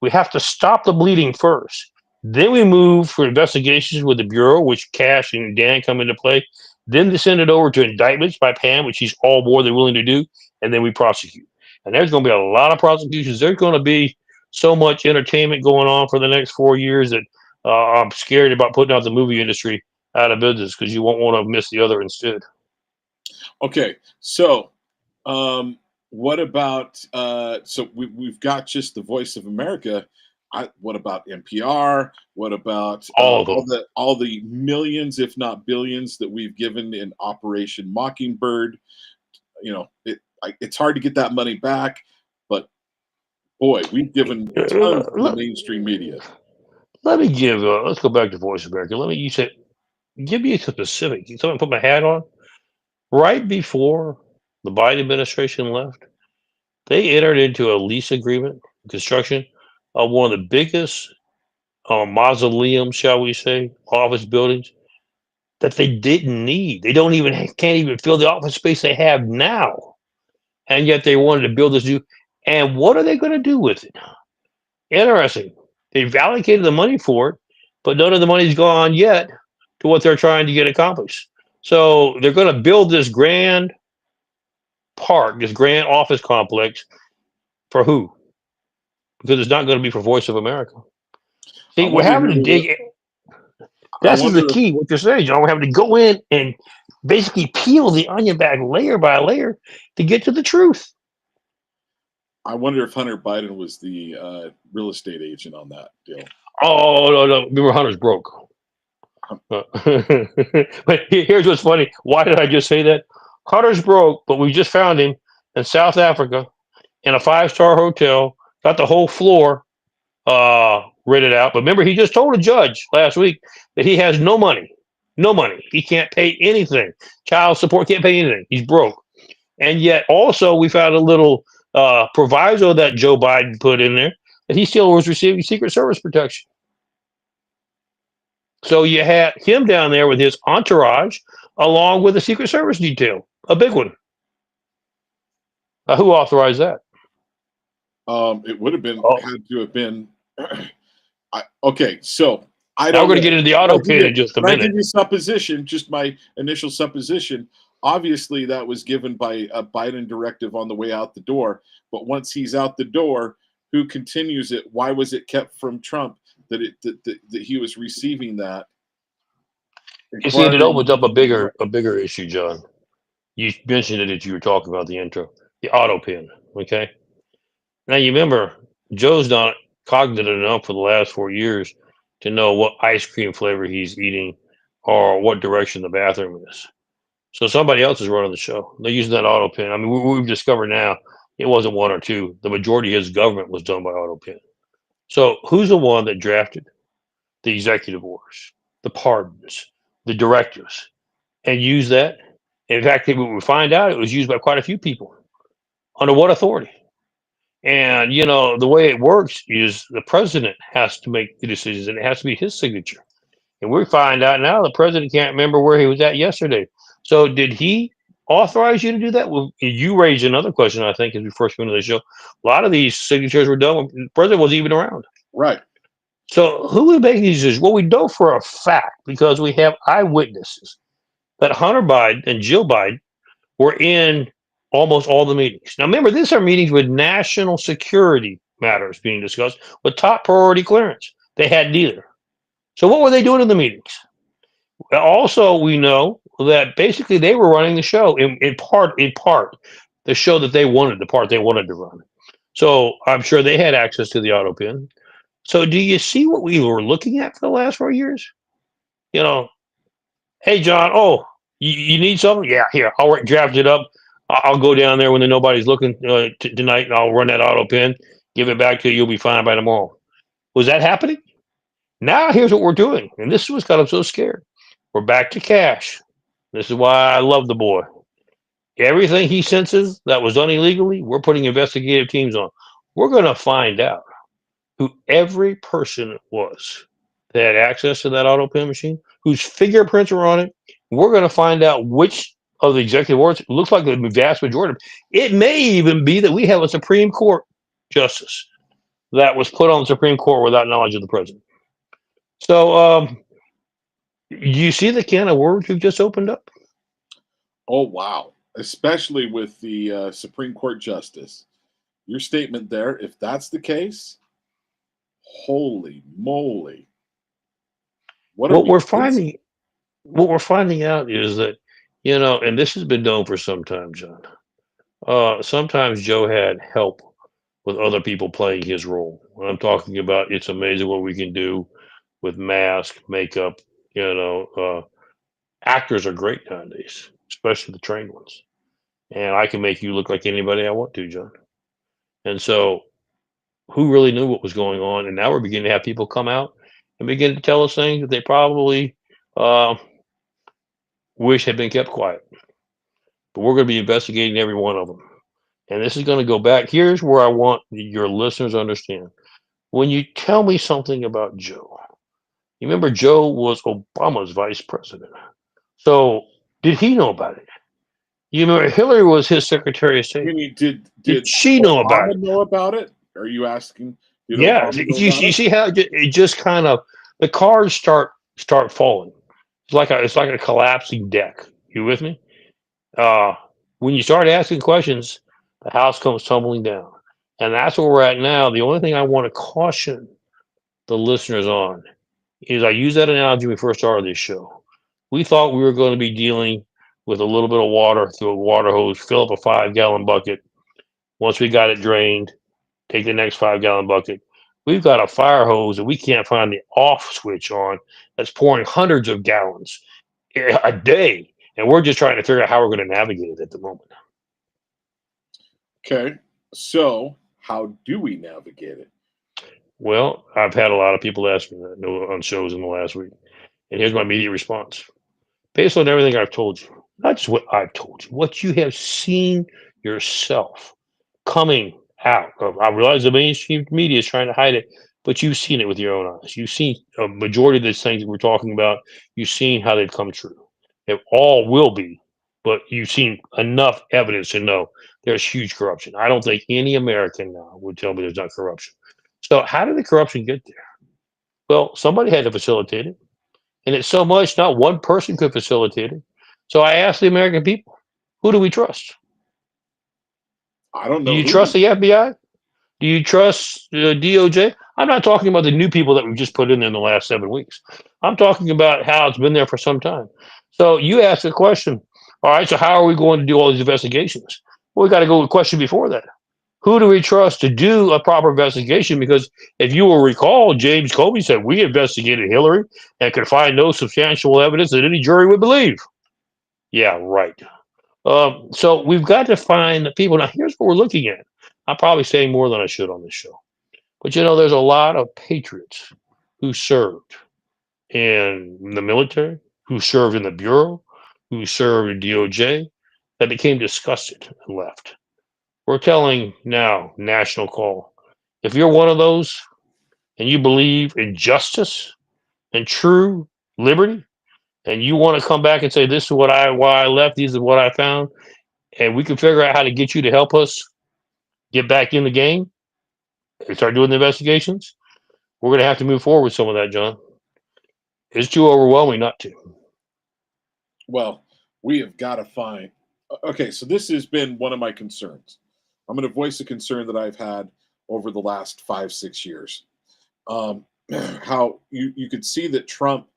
We have to stop the bleeding first. Then we move for investigations with the Bureau, which Cash and Dan come into play. Then to send it over to indictments by Pam, which he's all more than willing to do. And then we prosecute. And there's going to be a lot of prosecutions. There's going to be so much entertainment going on for the next 4 years that I'm scared about putting out the movie industry out of business, because you won't want to miss the other instead. Okay, so what about so we've got just the Voice of America. What about NPR? What about All of them. all the millions, if not billions, that we've given in Operation Mockingbird? You know, it's hard to get that money back, but boy, we've given tons to the mainstream media. Let me give. Let's go back to Voice of America. You said, give me a specific. You told me to put my hat on. Right before the Biden administration left, they entered into a lease agreement, construction of one of the biggest mausoleums, shall we say, office buildings that they didn't need. They can't even fill the office space they have now, and yet they wanted to build this new. And what are they going to do with it? Interesting. They've allocated the money for it, but none of the money's gone yet to what they're trying to get accomplished. So they're going to build this grand park, this grand office complex for who? Because it's not going to be for Voice of America. I See, we're wonder having to who dig. I This is the wonder. key. What you're saying, John. We're having to go in and basically peel the onion back layer by layer to get to the truth. I wonder if Hunter Biden was the real estate agent on that deal. Oh no! Remember, Hunter's broke. But here's what's funny. Why did I just say that? Hunter's broke, but we just found him in South Africa in a 5-star hotel. Got the whole floor rented out. But remember, he just told a judge last week that he has no money. No money. He can't pay anything. Child support, can't pay anything. He's broke. And yet also we found a little proviso that Joe Biden put in there that he still was receiving Secret Service protection. So you had him down there with his entourage along with the Secret Service detail, a big one. Who authorized that? It would have been had to have been. Okay, so I Now don't. we're going to get into the AutoPen in just a I minute. give you supposition, just my initial supposition. Obviously, that was given by a Biden directive on the way out the door. But once he's out the door, who continues it? Why was it kept from Trump that he was receiving that? You see, it opens up a bigger issue, John. You mentioned it that you were talking about the intro, the AutoPen. Okay. Now you remember Joe's not cognitive enough for the last 4 years to know what ice cream flavor he's eating or what direction the bathroom is. So somebody else is running the show. They're using that AutoPen. I mean, we've discovered now it wasn't one or two. The majority of his government was done by AutoPen. So who's the one that drafted the executive orders, the pardons, the directives, and used that? In fact, we find out it was used by quite a few people. Under what authority? And the way it works is the president has to make the decisions, and it has to be his signature. And we find out now the president can't remember where he was at yesterday. So did he authorize you to do that? Well, you raised another question, I think, as we first went into the show. A lot of these signatures were done when the president wasn't even around. Right. So who was making these decisions? Well, we know for a fact because we have eyewitnesses that Hunter Biden and Jill Biden were in almost all the meetings. Now, remember, these are meetings with national security matters being discussed with top priority clearance. They had neither. So what were they doing in the meetings? Also, we know that basically they were running the show in part, the show that they wanted, the part they wanted to run. So I'm sure they had access to the AutoPen. So do you see what we were looking at for the last 4 years? Hey, John, you need something? Yeah, here, I'll draft it up. I'll go down there when nobody's looking tonight, and I'll run that AutoPen, give it back to you. You'll be fine by tomorrow. Was that happening? Now here's what we're doing, and this is what's got them so scared. We're back to cash. This is why I love the boy. Everything he senses that was done illegally, we're putting investigative teams on. We're going to find out who every person was that had access to that AutoPen machine, whose fingerprints were on it. We're going to find out which of the executive orders. Looks like the vast majority. It may even be that we have a Supreme Court justice that was put on the Supreme Court without knowledge of the president. So, you see the can of worms we've just opened up? Oh, wow. Especially with the Supreme Court justice. Your statement there, if that's the case, holy moly. What we're finding out is that, and this has been known for some time, John. Sometimes Joe had help with other people playing his role. When I'm talking about, it's amazing what we can do with mask, makeup. Actors are great nowadays, especially the trained ones. And I can make you look like anybody I want to, John. And so, who really knew what was going on? And now we're beginning to have people come out and begin to tell us things that they probably wish had been kept quiet. But we're going to be investigating every one of them. And this is going to go back. Here's where I want your listeners to understand. When you tell me something about Joe, you remember Joe was Obama's vice president. So did he know about it? You remember Hillary was his Secretary of State. Did she know about it? Know about it? Are you asking? Yeah. You see how it just kind of, the cards start falling. It's like a collapsing deck. You with me? When you start asking questions, the house comes tumbling down. And that's where we're at now. The only thing I want to caution the listeners on is I use that analogy when we first started this show. We thought we were going to be dealing with a little bit of water through a water hose, fill up a 5-gallon bucket. Once we got it drained, take the next 5-gallon bucket. We've got a fire hose that we can't find the off switch on that's pouring hundreds of gallons a day. And we're just trying to figure out how we're going to navigate it at the moment. Okay. So how do we navigate it? Well, I've had a lot of people ask me that on shows in the last week. And here's my immediate response. Based on everything I've told you, not just what I've told you, what you have seen yourself coming out of. I realize the mainstream media is trying to hide it, but you've seen it with your own eyes. You've seen a majority of these things that we're talking about. You've seen how they've come true. It all will be, but you've seen enough evidence to know there's huge corruption. I don't think any American now would tell me there's not corruption. So how did the corruption get there? Well, somebody had to facilitate it. And it's so much, not one person could facilitate it. So I asked the American people, who do we trust? I don't Do know you who. trust the FBI? Do you trust the DOJ? I'm not talking about the new people that we've just put in there in the last 7 weeks. I'm talking about how it's been there for some time. So you asked a question. All right, so how are we going to do all these investigations? Well, we got to go with a question before that. Who do we trust to do a proper investigation? Because if you will recall, James Comey said we investigated Hillary and could find no substantial evidence that any jury would believe. Yeah, right. So we've got to find the people. Now, here's what we're looking at. I'm probably saying more than I should on this show. But there's a lot of patriots who served in the military, who served in the Bureau, who served in DOJ, that became disgusted and left. We're telling now, national call. If you're one of those and you believe in justice and true liberty, and you want to come back and say, this is why I left, these is what I found, and we can figure out how to get you to help us get back in the game and start doing the investigations, we're going to have to move forward with some of that, John. It's too overwhelming not to. Well, we have got to find. Okay, so this has been one of my concerns. I'm going to voice a concern that I've had over the last 5-6 years. How you could see that Trump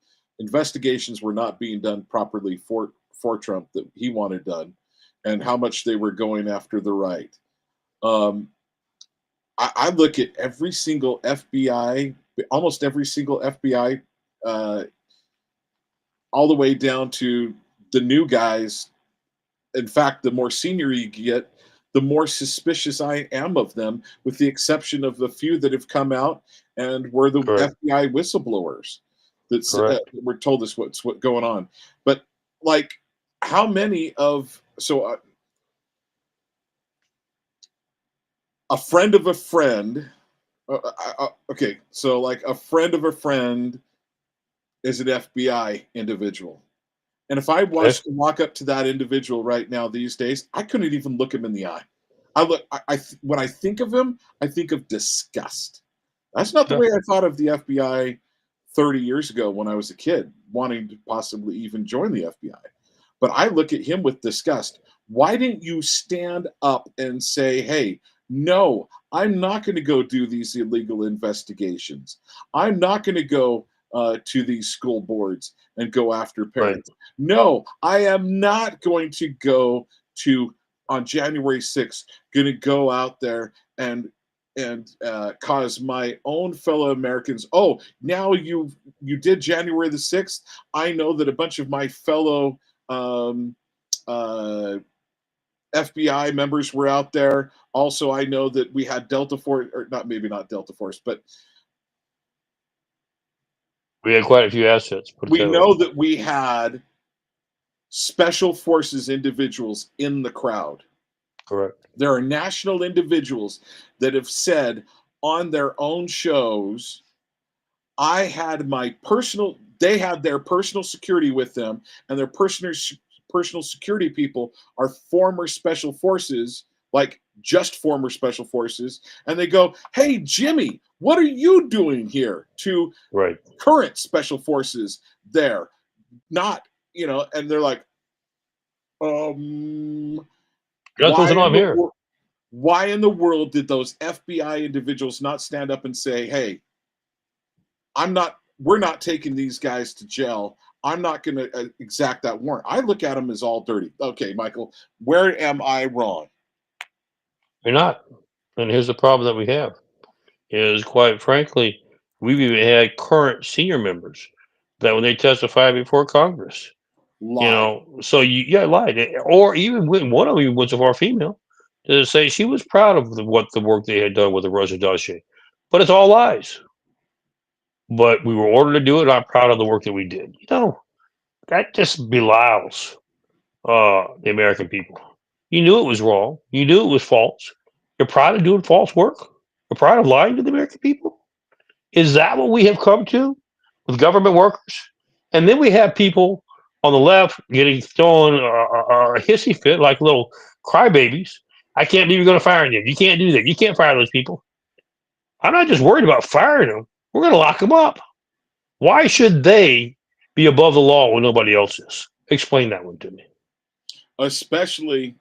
investigations were not being done properly for Trump that he wanted done, and how much they were going after the right. I look at every single FBI, almost every single FBI, all the way down to the new guys. In fact, the more senior you get, the more suspicious I am of them, with the exception of the few that have come out and were the Correct. FBI whistleblowers that Correct. were told us what's going on. But like, how many of a friend of a friend? Okay, so like a friend of a friend is an FBI individual. And if I was to walk up to that individual right now these days, I couldn't even look him in the eye. When I think of him, I think of disgust. That's not the way I thought of the FBI 30 years ago when I was a kid, wanting to possibly even join the FBI. But I look at him with disgust. Why didn't you stand up and say, hey, no, I'm not going to go do these illegal investigations. I'm not going to go to these school boards and go after parents. Right. No, I am not going to go to, on January 6th, going to go out there and cause my own fellow Americans. Oh, now you did January the 6th. I know that a bunch of my fellow FBI members were out there. Also, I know that we had Delta Force, or maybe not Delta Force, but we had quite a few assets. We know that we had special forces individuals in the crowd. Correct. There are national individuals that have said on their own shows, they had their personal security with them, and their personal security people are former special forces, like just former special forces, and they go, hey, Jimmy, what are you doing here? To current special forces there, not, and they're like, why in the world did those FBI individuals not stand up and say, hey, we're not taking these guys to jail. I'm not going to exact that warrant. I look at them as all dirty. Okay, Michael, where am I wrong? You're not. And here's the problem that we have is, quite frankly, we've even had current senior members that when they testify before Congress, lied. Lied. Or even one of them went so far, female, to say she was proud of the work they had done with the Russia dossier. But it's all lies. But we were ordered to do it. I'm proud of the work that we did. That just belies the American people. You knew it was wrong. You knew it was false. You're proud of doing false work. You're proud of lying to the American people. Is that what we have come to with government workers? And then we have people on the left getting thrown a hissy fit like little crybabies. I can't believe you're going to fire them. You can't do that. You can't fire those people. I'm not just worried about firing them. We're going to lock them up. Why should they be above the law when nobody else is? Explain that one to me. Especially,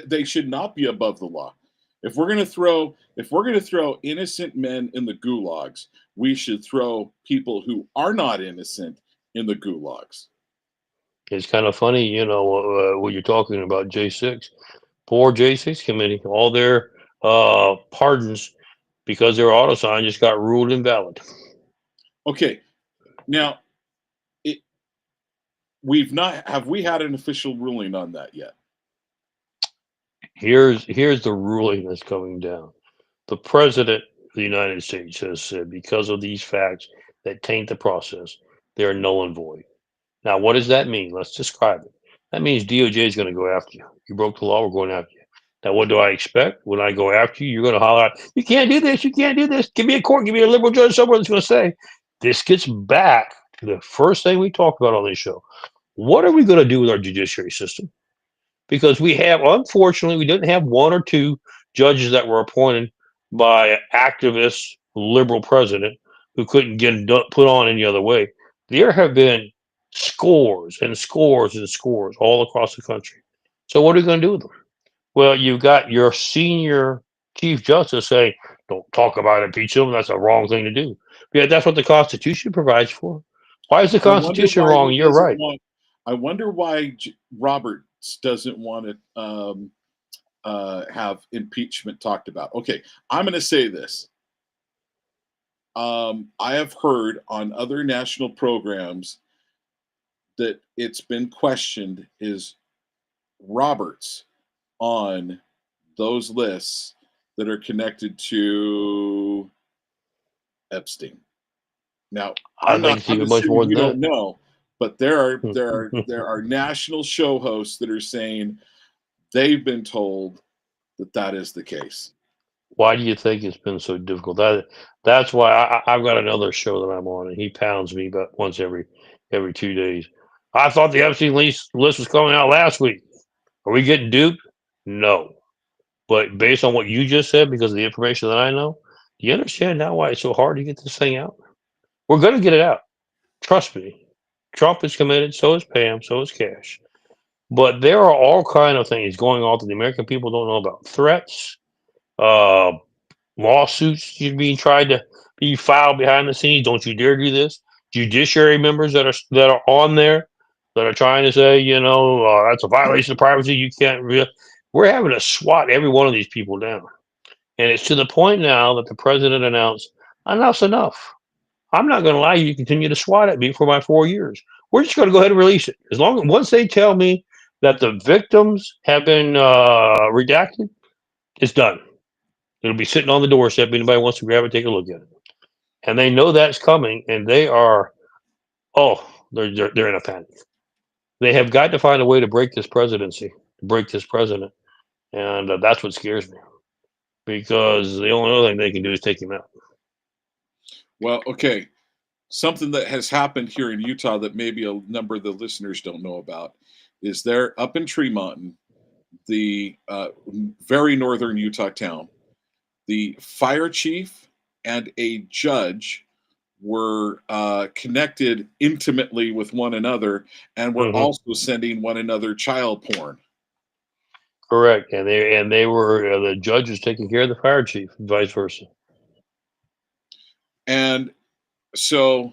they should not be above the law. If we're going to throw innocent men in the gulags, we should throw people who are not innocent in the gulags. It's kind of funny, when you're talking about J6. Poor J6 committee, all their pardons because their auto sign just got ruled invalid. Okay, now have we had an official ruling on that yet? Here's the ruling that's coming down. The president of the United States has said because of these facts that taint the process, they are null and void. Now, what does that mean? Let's describe it. That means DOJ is going to go after you. You broke the law, we're going after you. Now, what do I expect? When I go after you, you're going to holler out, you can't do this, you can't do this. Give me a court, give me a liberal judge somewhere that's going to say, this gets back to the first thing we talked about on this show. What are we going to do with our judiciary system? Because unfortunately, we didn't have one or two judges that were appointed by an activist liberal president who couldn't get put on any other way. There have been scores and scores and scores all across the country. So what are we going to do with them? Well, you've got your senior chief justice saying, don't talk about impeachment. That's a wrong thing to do. Yeah, that's what the Constitution provides for. Why is the Constitution wrong? You're right. I wonder why Roberts doesn't want to have impeachment talked about. Okay, I'm going to say this. I have heard on other national programs that it's been questioned, is Roberts on those lists that are connected to Epstein. Now, I'm assuming we don't know, but there are national show hosts that are saying they've been told that is the case. Why do you think it's been so difficult? That's why I've got another show that I'm on, and he pounds me about once every 2 days. I thought the Epstein list was coming out last week. Are we getting duped? No. But based on what you just said, because of the information that I know, do you understand now why it's so hard to get this thing out? We're going to get it out. Trust me. Trump is committed. So is Pam. So is Cash. But there are all kind of things going on that the American people don't know about. Threats, lawsuits being tried to be filed behind the scenes. Don't you dare do this. Judiciary members that are on there that are trying to say, that's a violation of privacy. You can't. We're having to swat every one of these people down, and it's to the point now that the president announced, "Enough's enough. I'm not going to allow you to continue to swat at me for my 4 years. We're just going to go ahead and release it. As long as once they tell me that the victims have been redacted, it's done. It'll be sitting on the doorstep. Anybody wants to grab it, take a look at it." And they know that's coming, and they are, they're in a panic. They have got to find a way to break this presidency, break this president, and that's what scares me, because the only other thing they can do is take him out. Well, okay. Something that has happened here in Utah that maybe a number of the listeners don't know about is there up in Tremont, the very northern Utah town, the fire chief and a judge were connected intimately with one another and were also sending one another child porn. Correct. And they were the judge was taking care of the fire chief and vice versa. And so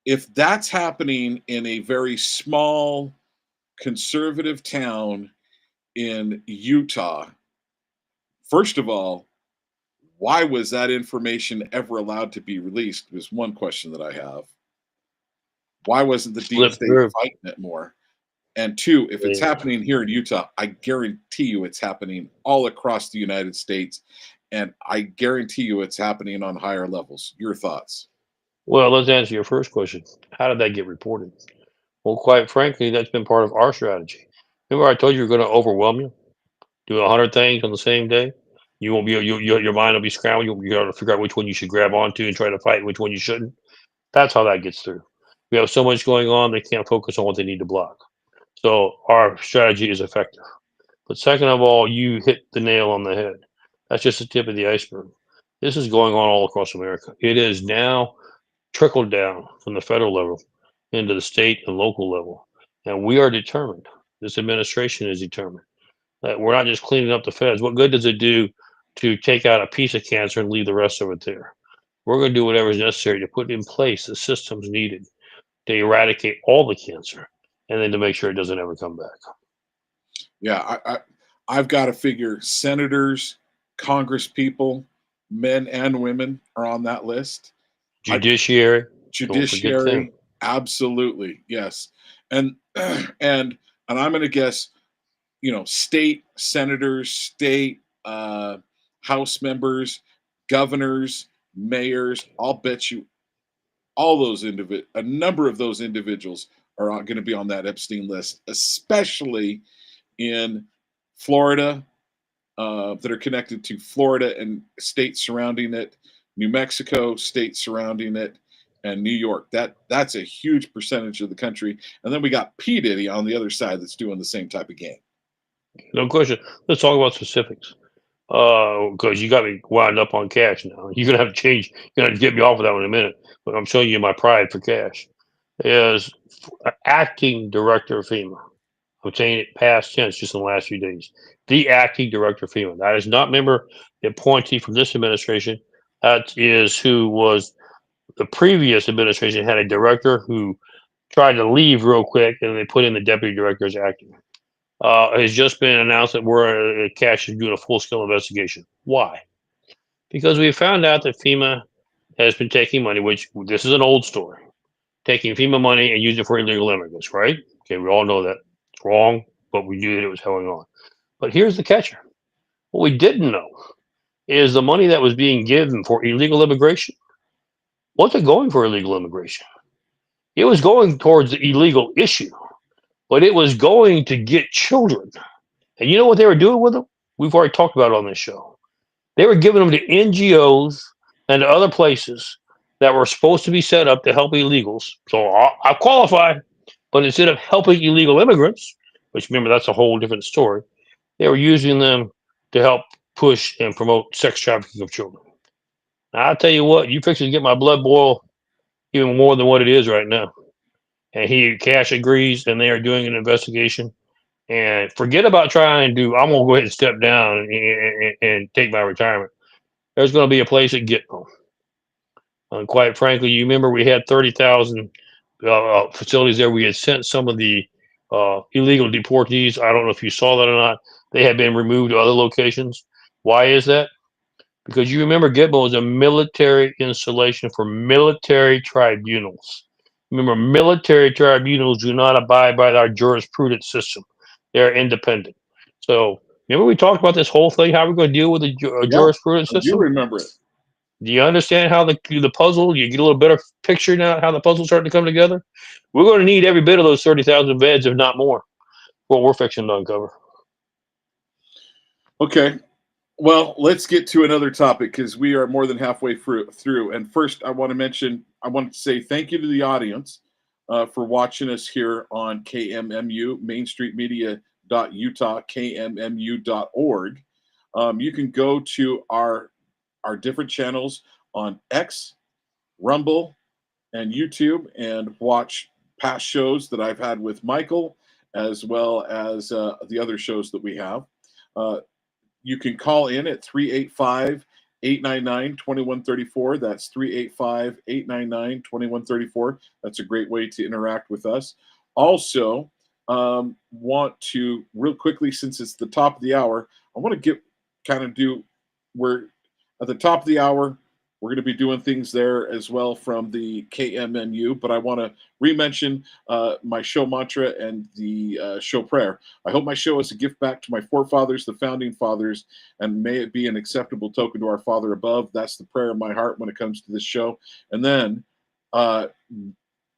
if that's happening in a very small conservative town in Utah, first of all, why was that information ever allowed to be released is one question that I have. Why wasn't the deep state fighting it more? And two, if it's happening here in Utah, I guarantee you it's happening all across the United States. And I guarantee you it's happening on higher levels. Your thoughts? Well, let's answer your first question. How did that get reported? Well, quite frankly, that's been part of our strategy. Remember, I told you we're going to overwhelm you, do 100 things on the same day. You won't be. Your mind will be scrambled. You'll be able to figure out which one you should grab onto and try to fight, which one you shouldn't. That's how that gets through. We have so much going on, they can't focus on what they need to block. So our strategy is effective. But second of all, you hit the nail on the head. That's just the tip of the iceberg. This is going on all across America. It is now trickled down from the federal level into the state and local level. And we are determined. This administration is determined that we're not just cleaning up the feds. What good does it do to take out a piece of cancer and leave the rest of it there? We're going to do whatever is necessary to put in place the systems needed to eradicate all the cancer and then to make sure it doesn't ever come back. Yeah, I've got to figure senators, Congress people, men and women are on that list. Judiciary, don't forget them. Judiciary, absolutely, yes. And and I'm going to guess, state senators, state House members, governors, mayors. I'll bet you a number of those individuals are going to be on that Epstein list, especially in Florida, that are connected to Florida and states surrounding it, New Mexico, states surrounding it, and New York. That's a huge percentage of the country. And then we got P. Diddy on the other side that's doing the same type of game. No question. Let's talk about specifics. Because you got me wound up on cash now. You're gonna have to change. You're gonna have to get me off of that one in a minute. But I'm showing you my pride for cash. Is acting director of FEMA. I'm saying it past tense just in the last few days. The acting director of FEMA. That is not member the appointee from this administration. That is who was the previous administration had a director who tried to leave real quick, and they put in the deputy director as acting. Has just been announced that we're Cash is doing a full scale investigation. Why? Because we found out that FEMA has been taking money, which this is an old story, taking FEMA money and using it for illegal immigrants, right? Okay, we all know that it's wrong, but we knew that it was going on. But here's the catcher. What we didn't know is the money that was being given for illegal immigration wasn't going for illegal immigration. It was going towards the illegal issue, but it was going to get children. And you know what they were doing with them? We've already talked about it on this show. They were giving them to NGOs and to other places that were supposed to be set up to help illegals. So I qualify, but instead of helping illegal immigrants, which remember that's a whole different story, they were using them to help push and promote sex trafficking of children. Now, I'll tell you what, you fix to get my blood boil even more than what it is right now. And Cash agrees, and they are doing an investigation. And forget about trying to do. I'm gonna go ahead and step down and take my retirement. There's going to be a place at Gitmo. And quite frankly, you remember we had 30,000 facilities there. We had sent some of the illegal deportees. I don't know if you saw that or not. They had been removed to other locations. Why is that? Because you remember Gitmo is a military installation for military tribunals. Remember, military tribunals do not abide by our jurisprudence system. They're independent. So remember we talked about this whole thing, how we're going to deal with the jurisprudence I do system? remember it. Do you understand how the puzzle, you get a little better picture now, how the puzzle's starting to come together? We're going to need every bit of those 30,000 beds, if not more, what we're fixing to uncover. Okay. Well, let's get to another topic because we are more than halfway through. And first, I want to say thank you to the audience for watching us here on KMMU, Main Street Media.Utah, KMMU.org. You can go to our different channels on X, Rumble, and YouTube and watch past shows that I've had with Michael, as well as the other shows that we have. You can call in at 385-899-2134. That's 385-899-2134. That's a great way to interact with us. Also, want to real quickly, since it's the top of the hour, I want to we're at the top of the hour. We're going to be doing things there as well from the KMMU, but I want to re-mention my show mantra and the show prayer. I hope my show is a gift back to my forefathers, the founding fathers, and may it be an acceptable token to our Father above. That's the prayer of my heart when it comes to this show. And then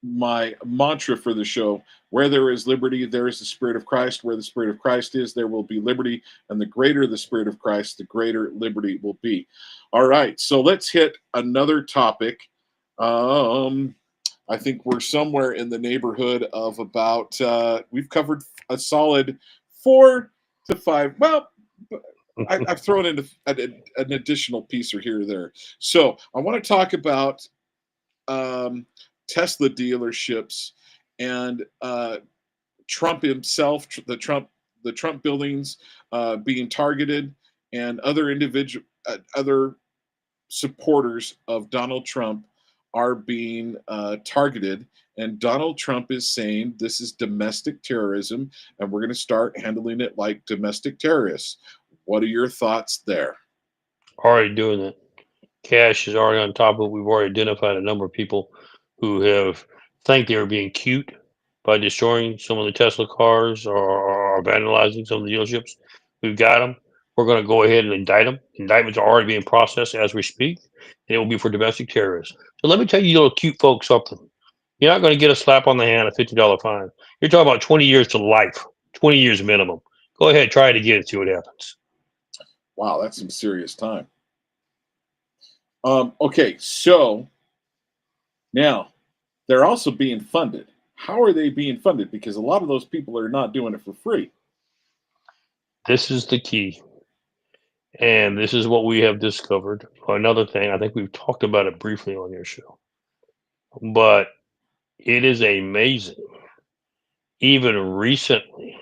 my mantra for the show: where there is liberty, there is the Spirit of Christ. Where the Spirit of Christ is, there will be liberty. And the greater the Spirit of Christ, the greater liberty will be. All right, so let's hit another topic. I think we're somewhere in the neighborhood of about, we've covered a solid 4 to 5. Well, I've thrown in an additional piece or here or there. So I want to talk about Tesla dealerships and Trump himself, the Trump buildings being targeted, and other supporters of Donald Trump are being targeted. And Donald Trump is saying this is domestic terrorism, and we're going to start handling it like domestic terrorists. What are your thoughts there? Already doing that. Cash is already on top of it. We've already identified a number of people who have think they were being cute by destroying some of the Tesla cars or vandalizing some of the dealerships. We've got them. We're going to go ahead and indict them. Indictments are already being processed as we speak, and it will be for domestic terrorists. So let me tell you, little cute folks, something. You're not going to get a slap on the hand, a $50 fine. You're talking about 20 years to life, 20 years minimum. Go ahead, try it again, see what happens. Wow, that's some serious time. Okay, so now they're also being funded. How are they being funded? Because a lot of those people are not doing it for free. This is the key. And this is what we have discovered. Another thing, I think we've talked about it briefly on your show, but it is amazing. Even recently,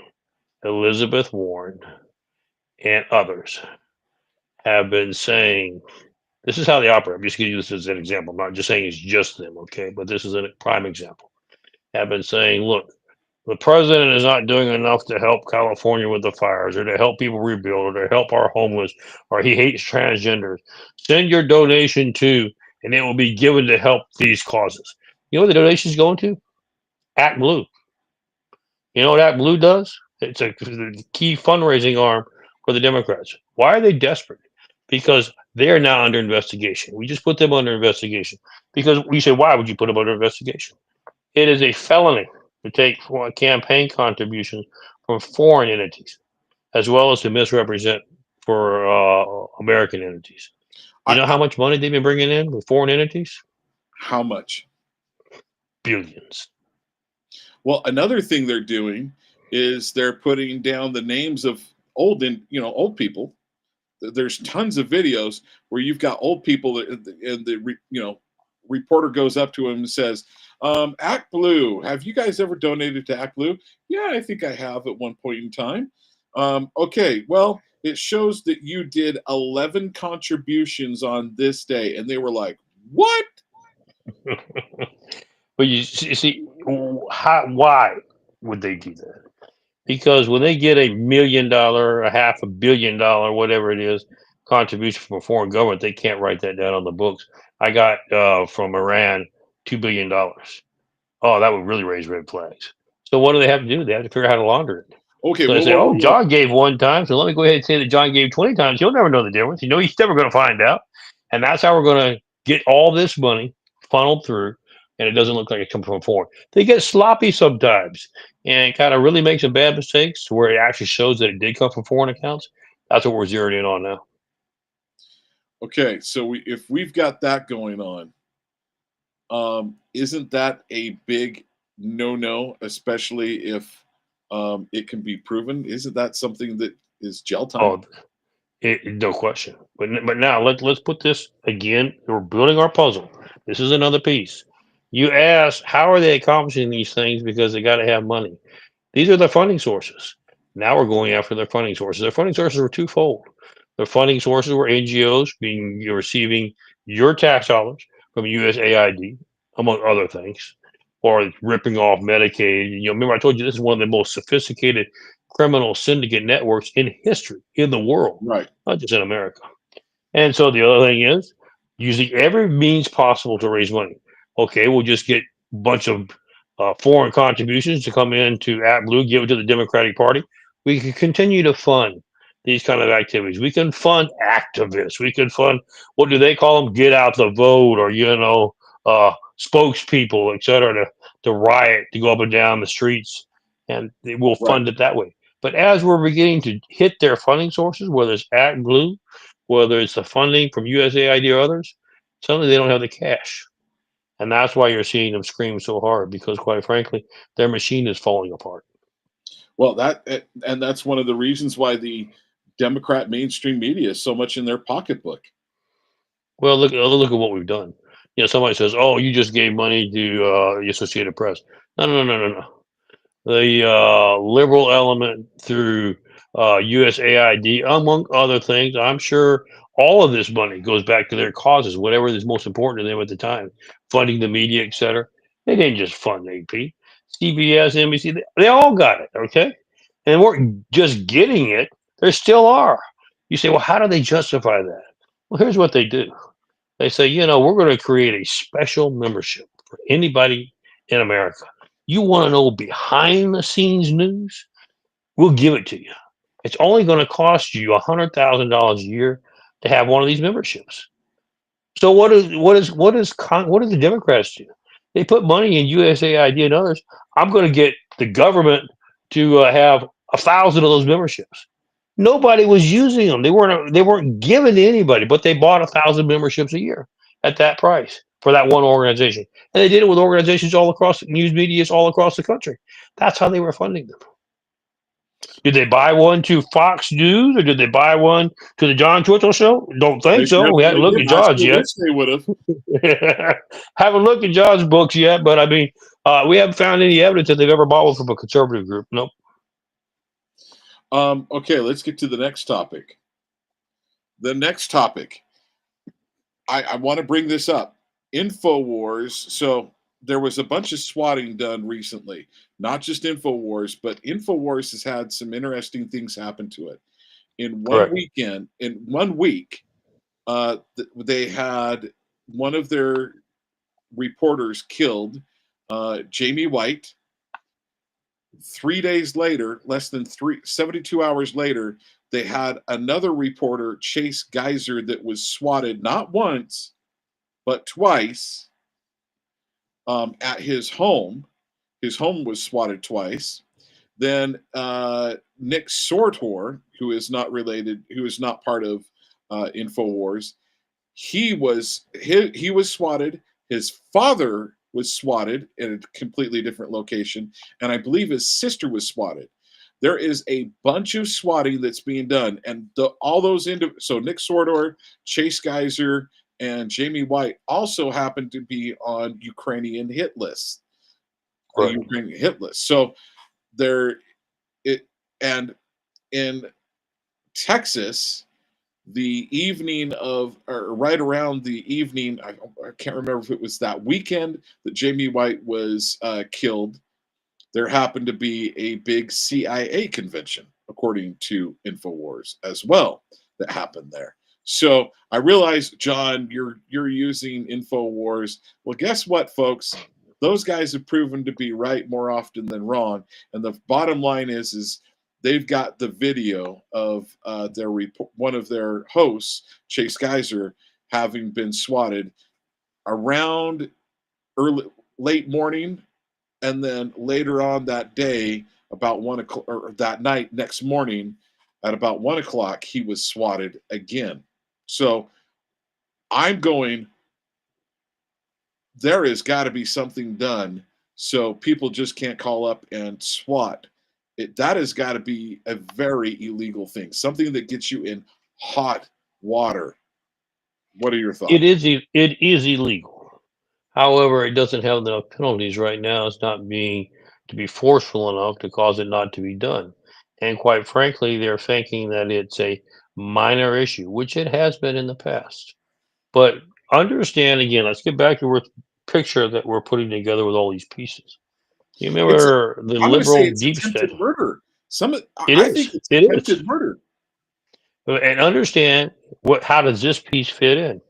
Elizabeth Warren and others have been saying this is how they operate. I'm just giving you this as an example. I'm not just saying it's just them, okay? But this is a prime example. Have been saying, look, the president is not doing enough to help California with the fires or to help people rebuild or to help our homeless or he hates transgenders. Send your donation to, and it will be given to help these causes. You know what the donation is going to? Act Blue. You know what Act Blue does? It's a key fundraising arm for the Democrats. Why are they desperate? Because they are now under investigation. We just put them under investigation. Because we say, why would you put them under investigation? It is a felony to take campaign contributions from foreign entities, as well as to misrepresent for American entities. You know how much money they've been bringing in with foreign entities? How much? Billions. Well, another thing they're doing is they're putting down the names of old people. There's tons of videos where you've got old people and the reporter goes up to him and says, Act Blue, have you guys ever donated to Act Blue? Yeah, I think I have at one point in time. Okay, well, it shows that you did 11 contributions on this day. And they were like, what? But you see why would they do that? Because when they get $1 million, a $500 million, whatever it is, contribution from a foreign government, they can't write that down on the books. I got from Iran $2 billion. Oh, that would really raise red flags. So what do they have to do? They have to figure out how to launder it. Okay, So they say, oh, John gave one time, so let me go ahead and say that John gave 20 times. You'll never know the difference. You know, he's never going to find out. And that's how we're going to get all this money funneled through, and it doesn't look like it comes from foreign. They get sloppy sometimes and kind of really make some bad mistakes to where it actually shows that it did come from foreign accounts. That's what we're zeroing in on now. Okay, so if we've got that going on, isn't that a big no-no, especially if it can be proven? Isn't that something that is jail time? Oh, no question. But now let's put this again. We're building our puzzle. This is another piece. You ask, how are they accomplishing these things? Because they got to have money. These are their funding sources. Now we're going after their funding sources. Their funding sources were twofold. Their funding sources were NGOs receiving your tax dollars from USAID, among other things, or ripping off Medicaid. You know, remember I told you this is one of the most sophisticated criminal syndicate networks in history in the world, right? Not just in America. And so the other thing is using every means possible to raise money. Okay, we'll just get a bunch of foreign contributions to come in to AdBlue, give it to the Democratic Party. We can continue to fund these kind of activities. We can fund activists. We can fund, what do they call them? Get out the vote, or, spokespeople, et cetera, to riot, to go up and down the streets. And we'll fund it that way. But as we're beginning to hit their funding sources, whether it's AdBlue, whether it's the funding from USAID or others, suddenly they don't have the cash. And that's why you're seeing them scream so hard, because quite frankly, their machine is falling apart. Well, that's one of the reasons why the Democrat mainstream media is so much in their pocketbook. Well, look at what we've done. You know, somebody says, "Oh, you just gave money to the Associated Press." No. the liberal element through USAID, among other things. I'm sure all of this money goes back to their causes, whatever is most important to them at the time, funding the media, etc. They didn't just fund AP, CBS, NBC. They all got it, okay? And weren't just getting it; they still are. You say, well, how do they justify that? Well, here's what they do. They say, we're going to create a special membership for anybody in America. You want to know behind the scenes news? We'll give it to you. It's only going to cost you $100,000 a year to have one of these memberships. So what do the Democrats do? They put money in USAID and others. I'm going to get the government to have 1,000 of those memberships. Nobody was using them. They weren't given to anybody, but they bought 1,000 memberships a year at that price for that one organization. And they did it with organizations all across news media, all across the country. That's how they were funding them. Did they buy one to Fox News or did they buy one to the John Twitchell show? Don't think so. We haven't looked at John's yet. They would have. Haven't looked at John's books yet, but I mean, we haven't found any evidence that they've ever bought one from a conservative group. Nope. Okay, let's get to the next topic. The next topic. I want to bring this up. InfoWars. So there was a bunch of swatting done recently. Not just InfoWars, but InfoWars has had some interesting things happen to it. In one weekend, in 1 week, they had one of their reporters killed, Jamie White. 3 days later, less than 72 hours later, they had another reporter, Chase Geyser, that was swatted not once, but twice at his home. His home was swatted twice. Then Nick Sortor, who is not related, who is not part of InfoWars, he was swatted. His father was swatted in a completely different location, and I believe his sister was swatted. There is a bunch of swatting that's being done, and all those so Nick Sortor, Chase Geyser, and Jamie White also happen to be on Ukrainian hit lists. Ukrainian hit list. So and in Texas, the evening of, or right around the evening, I can't remember if it was that weekend that Jamie White was killed, there happened to be a big CIA convention, according to InfoWars as well, that happened there. So I realize, John, you're using InfoWars. Well, guess what, folks? Those guys have proven to be right more often than wrong. And the bottom line is they've got the video of one of their hosts, Chase Geyser, having been swatted around late morning, and then later on that day, about 1 o'clock, or that night, next morning, at about 1 o'clock, he was swatted again. So I'm going, there has got to be something done so people just can't call up and swat. That has got to be a very illegal thing, something that gets you in hot water. What are your thoughts? It is illegal. However, it doesn't have enough penalties right now. It's not being to be forceful enough to cause it not to be done. And quite frankly, they're thinking that it's a minor issue, which it has been in the past. But understand, again, let's get back to the picture that we're putting together with all these pieces. You remember the liberal deep state? Murder. I think it's attempted murder. And understand how does this piece fit in?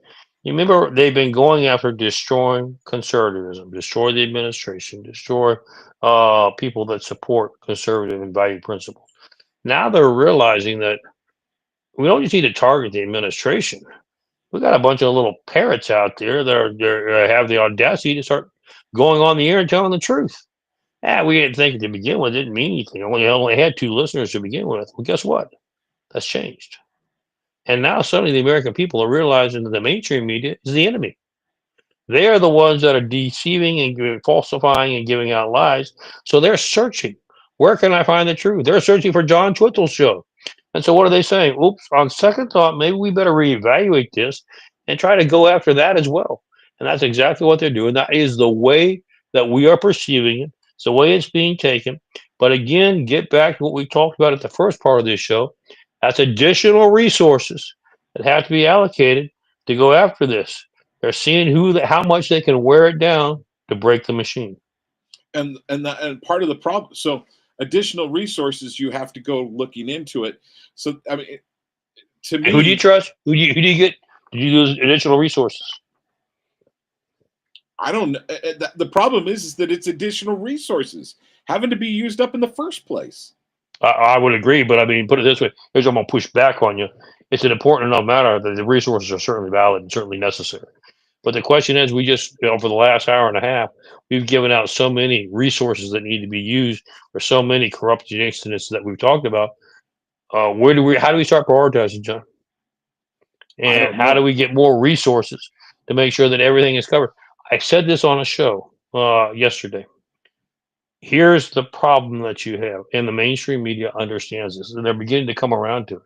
You remember they've been going after destroying conservatism, destroy the administration, destroy people that support conservative and value principles. Now they're realizing that we don't just need to target the administration. We got a bunch of little parrots out there that have the audacity to start going on the air and telling the truth. We didn't think to begin with, it didn't mean anything. Only had 2 listeners to begin with. Well, guess what? That's changed. And now suddenly the American people are realizing that the mainstream media is the enemy. They are the ones that are deceiving and falsifying and giving out lies. So they're searching. Where can I find the truth? They're searching for John Twitchell's show. And so what are they saying? Oops, on second thought, maybe we better reevaluate this and try to go after that as well. And that's exactly what they're doing. That is the way that we are perceiving it It's the way it's being taken. But again, get back to what we talked about at the first part of this show. That's additional resources that have to be allocated to go after this. They're seeing how much they can wear it down to break the machine. And part of the problem. So additional resources, you have to go looking into it. So I mean, to And who do you me, trust? Who do you get? Do you use additional resources? I don't. The problem is that it's additional resources having to be used up in the first place. I would agree, but I mean, put it this way: here's what I'm gonna push back on you. It's an important enough matter that the resources are certainly valid and certainly necessary. But the question is, we just, for the last hour and a half, we've given out so many resources that need to be used for so many corruption incidents that we've talked about. How do we start prioritizing, John? I And don't how do know. we get more resources to make sure that everything is covered? I said this on a show yesterday. Here's the problem that you have, and the mainstream media understands this, and they're beginning to come around to it.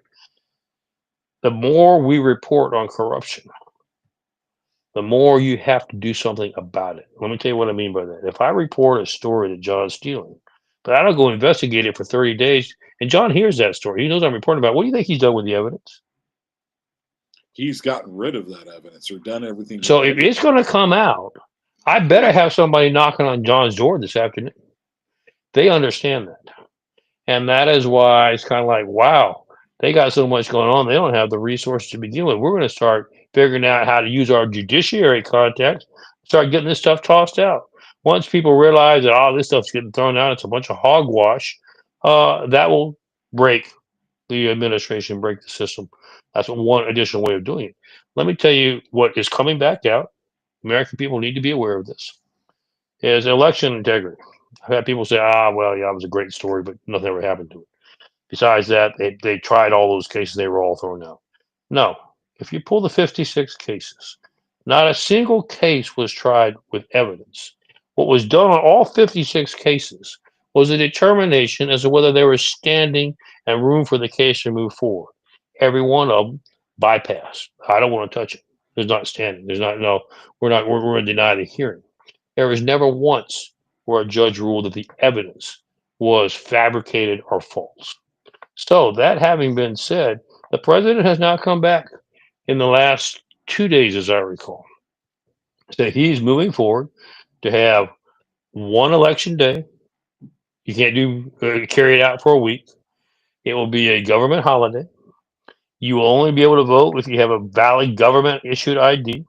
The more we report on corruption, the more you have to do something about it. Let me tell you what I mean by that. If I report a story that John's stealing, but I don't go investigate it for 30 days, and John hears that story, he knows I'm reporting about it. What do you think he's done with the evidence? He's gotten rid of that evidence or done everything he So if could. it's going to come out, I better Right. have somebody knocking on John's door this afternoon. They understand that. And that is why it's kind of like, wow, they got so much going on. They don't have the resources to begin with. We're going to start figuring out how to use our judiciary contacts, start getting this stuff tossed out. Once people realize that all this stuff's getting thrown out, it's a bunch of hogwash, that will break the administration, break the system. That's one additional way of doing it. Let me tell you what is coming back out. American people need to be aware of this. Is election integrity. I've had people say, well, yeah, it was a great story, but nothing ever happened to it. Besides that, they tried all those cases, they were all thrown out. No, if you pull the 56 cases, not a single case was tried with evidence. What was done on all 56 cases was a determination as to whether there was standing and room for the case to move forward. Every one of them bypassed. I don't want to touch it. There's not standing. There's not, no, we're going to deny the hearing. There was never once where a judge ruled that the evidence was fabricated or false. So, that having been said, the president has now come back in the last 2 days, as I recall. So he's moving forward to have one election day. You can't carry it out for a week. It will be a government holiday. You will only be able to vote if you have a valid government issued ID,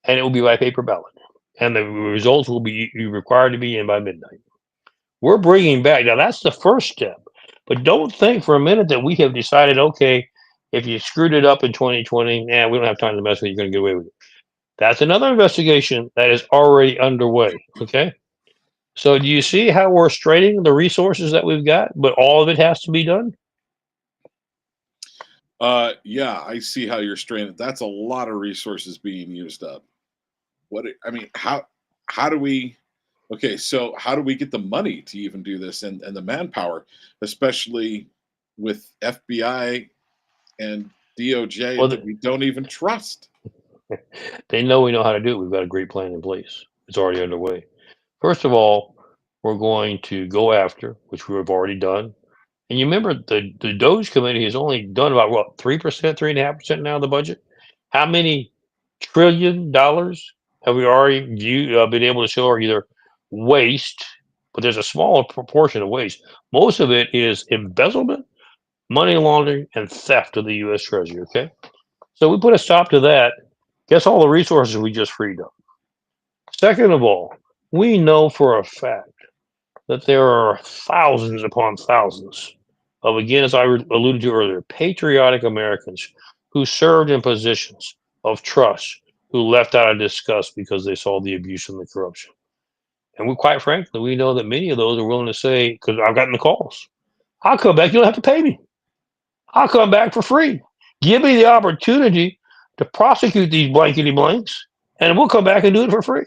and it will be by paper ballot. And the results will be required to be in by midnight. We're bringing back, now that's the first step. But don't think for a minute that we have decided, okay, if you screwed it up in 2020, we don't have time to mess with it, you're going to get away with it. That's another investigation that is already underway. Okay. So do you see how we're straining the resources that we've got, but all of it has to be done? Yeah, I see how you're straining. That's a lot of resources being used up. I mean, how do we? Okay, so how do we get the money to even do this and the manpower, especially with FBI and DOJ Well, that we don't even trust? they know we know how to do it. We've got a great plan in place. It's already underway. First of all, we're going to go after, which we have already done. And you remember the Doge committee has only done about what, 3%, 3.5% now of the budget? How many $1 trillion have we already been able to show are either waste, but there's a smaller proportion of waste. Most of it is embezzlement, money laundering, and theft of the U.S. Treasury. Okay. So we put a stop to that. Guess all the resources we just freed up. Second of all, we know for a fact that there are thousands upon thousands of, again, as I alluded to earlier, patriotic Americans who served in positions of trust, who left out of disgust because they saw the abuse and the corruption. And we, quite frankly, we know that many of those are willing to say, because I've gotten the calls, I'll come back. You don't have to pay me. I'll come back for free. Give me the opportunity to prosecute these blankety blanks, and we'll come back and do it for free.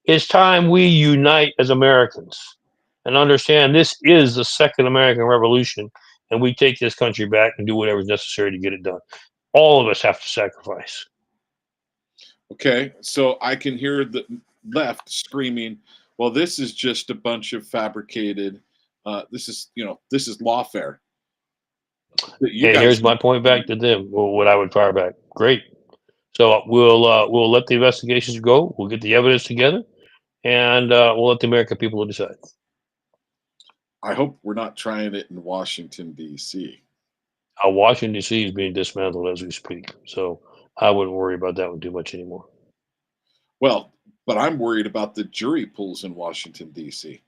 It's time we unite as Americans and understand this is the second American Revolution, and we take this country back and do whatever is necessary to get it done. All of us have to sacrifice. Okay, so I can hear the left screaming, Well, this is just a bunch of fabricated. This is this is lawfare that you And guys. here's my point back to them. Well, what I would fire back. Great. So we'll let the investigations go. We'll get the evidence together, and we'll let the American people decide. I hope we're not trying it in Washington D.C. Washington D.C. is being dismantled as we speak, so I wouldn't worry about that one too much anymore. Well, but I'm worried about the jury pools in Washington D.C.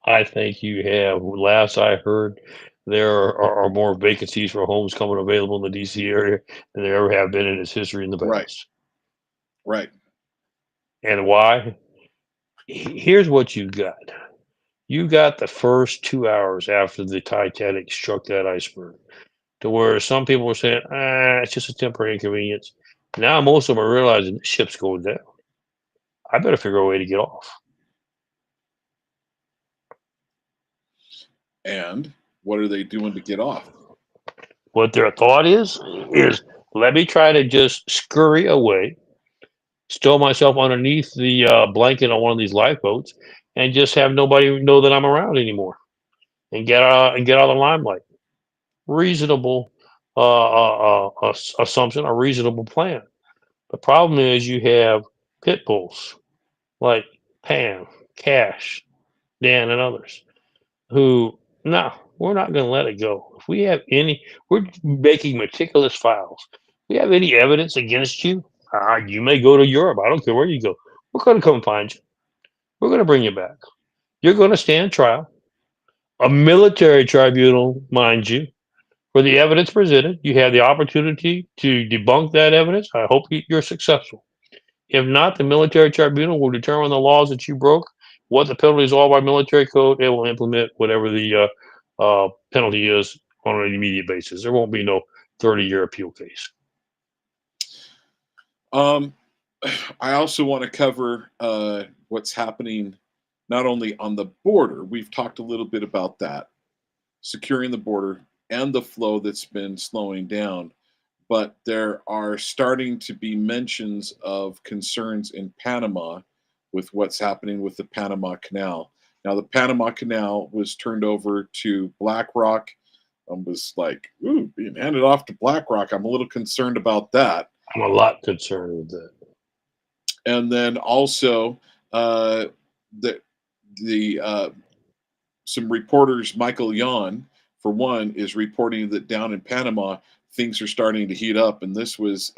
I think you have. Last I heard, there are more vacancies for homes coming available in the D.C. area than there ever have been in its history in the Right, past. right. And why? Here's what you got. You got the first 2 hours after the Titanic struck that iceberg, to where some people were saying, it's just a temporary inconvenience. Now most of them are realizing the ship's going down. I better figure a way to get off. And what are they doing to get off? What their thought is let me try to just scurry away, stow myself underneath the blanket on one of these lifeboats, and just have nobody know that I'm around anymore, and get out of the limelight. Reasonable assumption, a reasonable plan. The problem is you have pit bulls like Pam, Cash, Dan, and others who, no, we're not going to let it go. If we have any, we're making meticulous files. If we have any evidence against you, you may go to Europe. I don't care where you go. We're going to come find you. We're going to bring you back. You're going to stand trial. A military tribunal, mind you, for the evidence presented. You have the opportunity to debunk that evidence. I hope you're successful. If not, the military tribunal will determine the laws that you broke, what the penalties are by military code. It will implement whatever the penalty is on an immediate basis. There won't be no 30-year appeal case. I also want to cover what's happening not only on the border. We've talked a little bit about that, securing the border and the flow that's been slowing down. But there are starting to be mentions of concerns in Panama with what's happening with the Panama Canal. Now, the Panama Canal was turned over to BlackRock. I was like, ooh, being handed off to BlackRock. I'm a little concerned about that. I'm a lot concerned with that. And then also, the some reporters, Michael Yon, for one, is reporting that down in Panama things are starting to heat up, and this was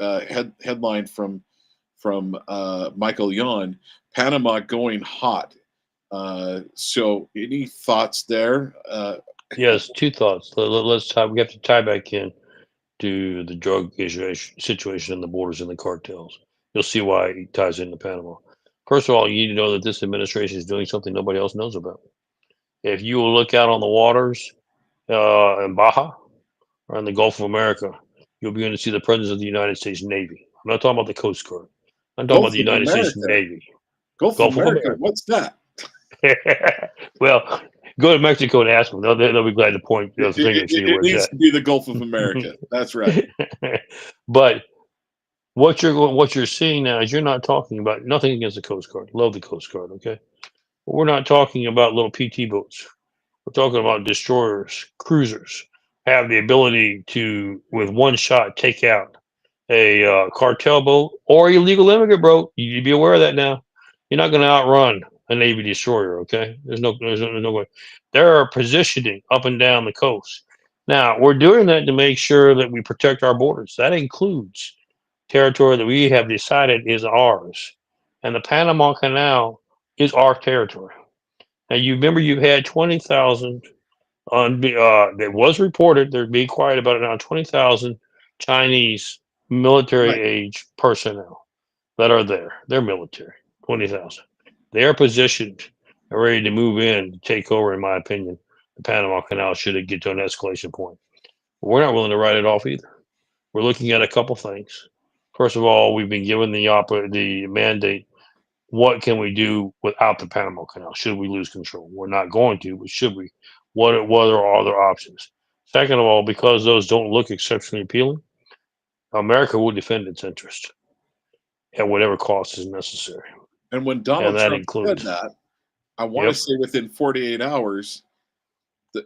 headline from Michael Yon, Panama going hot. So, any thoughts there? Yes, two thoughts. Let's tie. We have to tie back in to the drug issue situation and the borders and the cartels. You'll see why it ties into Panama. First of all, you need to know that this administration is doing something nobody else knows about. If you will look out on the waters in Baja or in the Gulf of America, you'll begin to see the presence of the United States Navy. I'm not talking about the Coast Guard. I'm talking about Gulf the of United States America. Navy. Gulf of America. What's that? Well, go to Mexico and ask them. They'll be glad to point the finger to you It where it's needs to be the Gulf of America. That's right. at. But what you're seeing now is you're not talking about nothing against the Coast Guard. Love the Coast Guard, okay? But we're not talking about little PT boats. We're talking about destroyers, cruisers, have the ability to, with one shot, take out a cartel boat or illegal immigrant boat. You need to be aware of that now. You're not going to outrun a Navy destroyer, okay? There's no way. They're positioning up and down the coast. Now, we're doing that to make sure that we protect our borders. That includes territory that we have decided is ours. And the Panama Canal is our territory. Now, you remember you've had 20,000 on that was reported. They're being quiet about it now. 20,000 Chinese military Right. age personnel that are there. They're military. 20,000. They are positioned and ready to move in to take over. In my opinion, the Panama Canal should it get to an escalation point. But we're not willing to write it off either. We're looking at a couple things. First of all, we've been given the mandate. What can we do without the Panama Canal? Should we lose control? We're not going to, but should we? What are other options? Second of all, because those don't look exceptionally appealing, America will defend its interest at whatever cost is necessary. And when and Donald that Trump said includes. that, I want to Yep. say within 48 hours,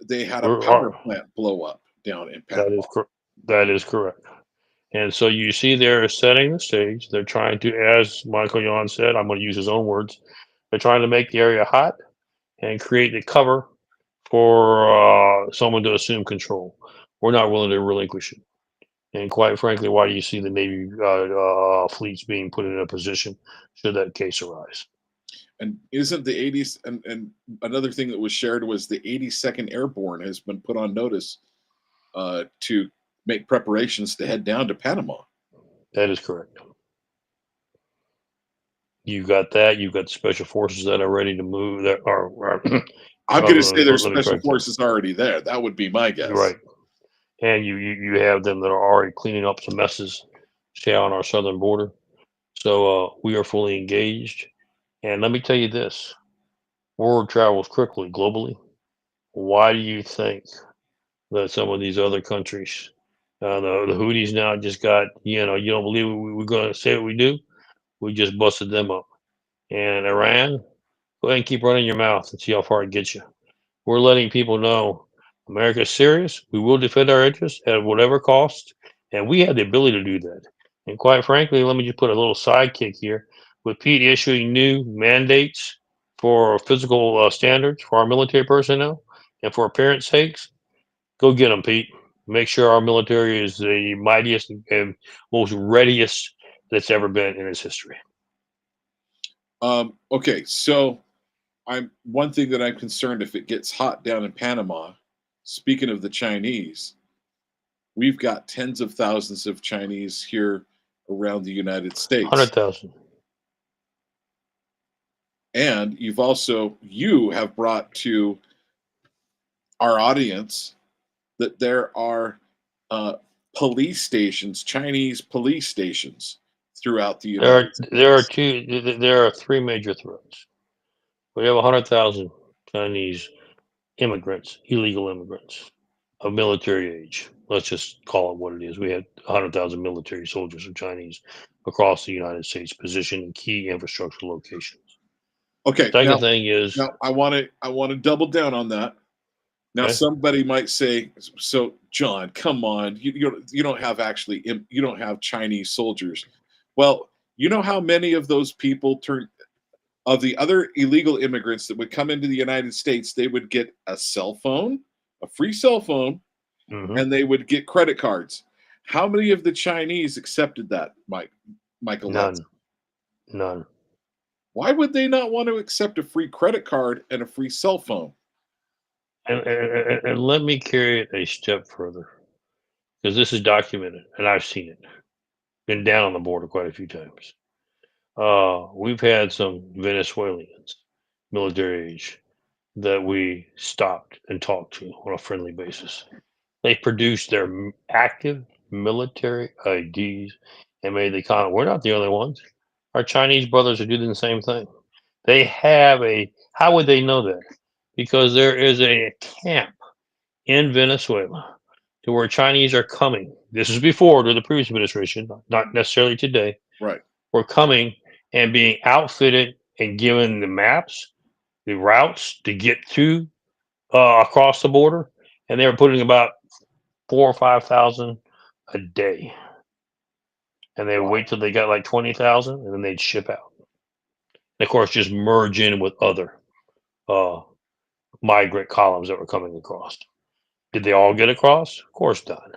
they had a We're, power plant blow up down in that Panama. is that is correct. And so you see they're setting the stage. They're trying to, as Michael Yon said, I'm going to use his own words. They're trying to make the area hot and create the cover for someone to assume control. We're not willing to relinquish it. And quite frankly, why do you see the Navy fleets being put in a position should that case arise? And isn't the 80s and another thing that was shared was the 82nd Airborne has been put on notice to make preparations to head down to Panama. That is correct. You've got that. You've got special forces that are ready to move. That are I'm going to let say me there's let me special correct that. forces already there. That would be my guess. Right. And you have them that are already cleaning up some messes, say on our southern border. So we are fully engaged. And let me tell you this: word travels quickly globally. Why do you think that some of these other countries, the Houthis now just got, you don't believe we're going to say what we do? We just busted them up. And Iran, go ahead and keep running your mouth and see how far it gets you. We're letting people know America's serious. We will defend our interests at whatever cost, and we have the ability to do that. And quite frankly, let me just put a little sidekick here. With Pete issuing new mandates for physical standards for our military personnel and for parents' sakes, go get them, Pete. Make sure our military is the mightiest and most readiest that's ever been in its history. Okay, so I'm one thing that I'm concerned if it gets hot down in Panama. Speaking of the Chinese, we've got tens of thousands of Chinese here around the United States. 100,000. And you have brought to our audience that there are uh, police stations, Chinese police stations throughout the There are United there are States. there are three major threats. We have 100,000 Chinese immigrants, illegal immigrants of military age. Let's just call it what it is. We had 100,000 military soldiers of Chinese across the United States, positioned in key infrastructure locations. Okay, Second thing is, now I want to double down on that. Now, okay, somebody might say, "So, John, come on, you don't have you don't have Chinese soldiers." Well, you know how many of those people turn of the other illegal immigrants that would come into the United States, they would get a cell phone, a free cell phone, hmm and they would get credit cards. How many of the Chinese accepted that, Michael Letts? none, none. Why would they not want to accept a free credit card and a free cell phone? And let me carry it a step further because this is documented and I've seen it. Been down on the border quite a few times. We've had some Venezuelans, military age, that we stopped and talked to on a friendly basis. They produced their active military IDs and made the comment, we're not the only ones. Our Chinese brothers are doing the same thing. They have how would they know that? Because there is a camp in Venezuela to where Chinese are coming. This is before to the previous administration, not necessarily today. Right. Were coming and being outfitted and given the maps, the routes to get to across the border, and they were putting about 4 or 5,000 a day, and they would Wow. wait till they got like 20,000, and then they'd ship out. And of course, just merge in with other uh, migrant columns that were coming across. Did they all get across? Of course not.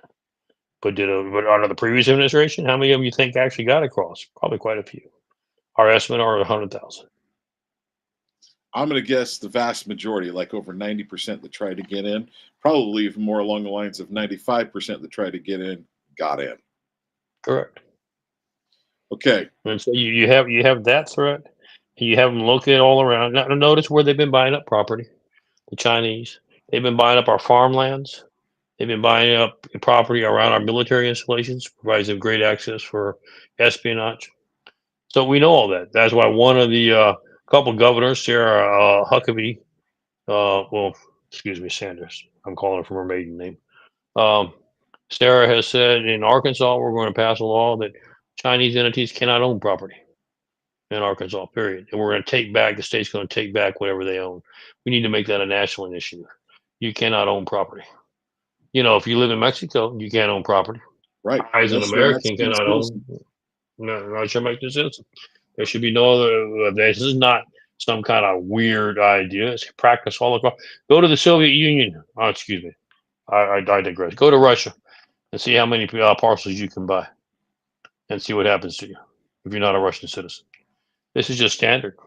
But under the previous administration, how many of them you think actually got across? Probably quite a few. Our estimate are 100,000. I'm going to guess the vast majority, like over 90% that tried to get in, probably even more along the lines of 95% that tried to get in, got in. Correct. Okay. And so you have that threat, and you have them located all around. Now notice where they've been buying up property. The Chinese, they've been buying up our farmlands. They've been buying up property around our military installations, provides them great access for espionage. So we know all that. That's why one of the couple governors, Sarah Huckabee, well, excuse me, Sanders. I'm calling her from her maiden name. Um, Sarah has said in Arkansas, we're going to pass a law that Chinese entities cannot own property. in Arkansas, period. And we're going to take back, the state's going to take back whatever they own. We need to make that a national initiative. You cannot own property. You know, if you live in Mexico, you can't own property. Right. I, as an Unless you're a American, Mexican cannot citizen. own. No, not your Mexican citizen. There should be no other. This is not some kind of weird idea. It's practice all across. Go to the Soviet Union. Oh, excuse me. I digress. Go to Russia and see how many parcels you can buy, and see what happens to you if you're not a Russian citizen. This is just standard.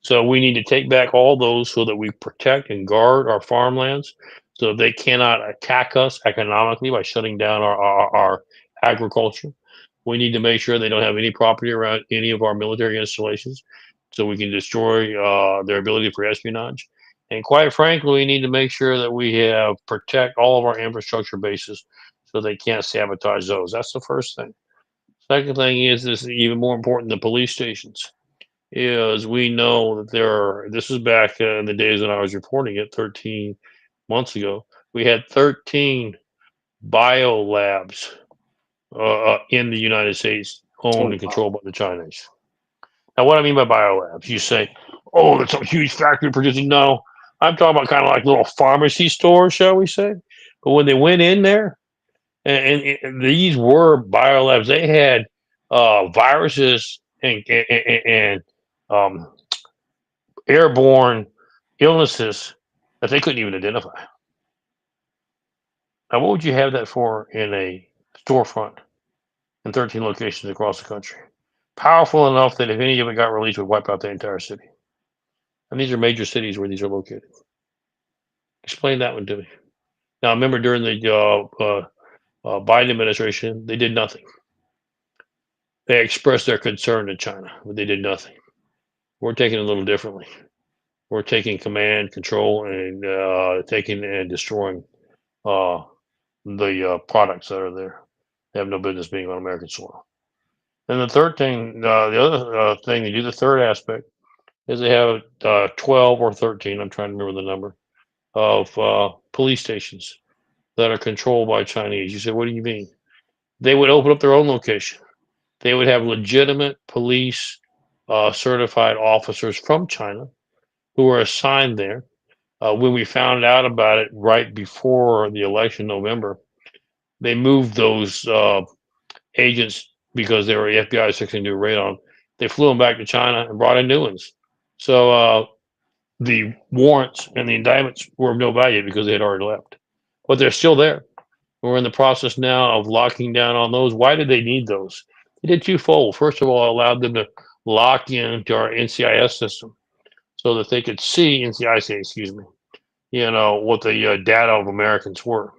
So we need to take back all those so that we protect and guard our farmlands, so they cannot attack us economically by shutting down our agriculture. We need to make sure they don't have any property around any of our military installations, so we can destroy their ability for espionage. And quite frankly, we need to make sure that we have protect all of our infrastructure bases so they can't sabotage those. That's the first thing. Second thing is this is even more important than police stations is we know that there are, this is back in the days when I was reporting it 13 months ago, we had 13 bio labs in the United States Oh, owned and wow. controlled by the Chinese. Now, what I mean by bio labs, you say, oh, that's some huge factory producing. No, I'm talking about kind of like little pharmacy stores, shall we say? But when they went in there, and these were bio labs, they had viruses and um, airborne illnesses that they couldn't even identify. Now, what would you have that for in a storefront in 13 locations across the country? Powerful enough that if any of it got released, would wipe out the entire city. And these are major cities where these are located. Explain that one to me. Now, remember during the Biden administration, they did nothing. They expressed their concern to China, but they did nothing. We're taking it a little differently. We're taking command, control, and taking and destroying uh, the products that are there. They have no business being on American soil. And the third thing, the other thing they do, the third aspect, is they have 12 or 13, I'm trying to remember the number, of police stations that are controlled by Chinese. You say, what do you mean? They would open up their own location. They would have legitimate police certified officers from China who are assigned there. When we found out about it right before the election, November, they moved those agents because they were the FBI 16 do a raid on. They flew them back to China and brought in new ones. So the warrants and the indictments were of no value because they had already left, but they're still there. We're in the process now of locking down on those. Why did they need those? They did twofold. First of all, it allowed them to lock into our NCIS system so that they could see NCIS, excuse me, what the data of Americans were.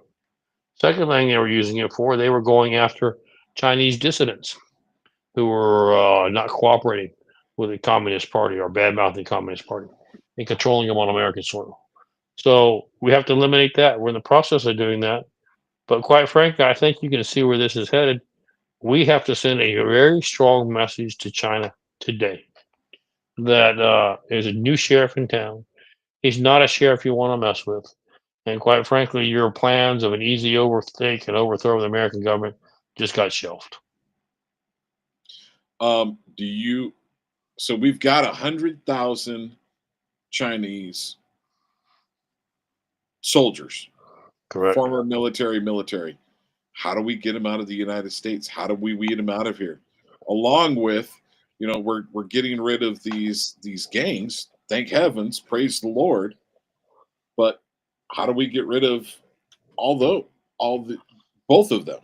Second thing they were using it for, they were going after Chinese dissidents who were not cooperating with the Communist Party or bad mouthing the Communist Party and controlling them on American soil. So we have to eliminate that. We're in the process of doing that. But quite frankly, I think you can see where this is headed. We have to send a very strong message to China today that there's a new sheriff in town. He's not a sheriff you want to mess with. And quite frankly, your plans of an easy overtake and overthrow of the American government just got shelved. Do you? So we've got 100,000 Chinese soldiers, Correct. former military. How do we get them out of the United States? How do we weed them out of here? Along with, we're getting rid of these gangs. Thank heavens, praise the Lord. But how do we get rid of both of them?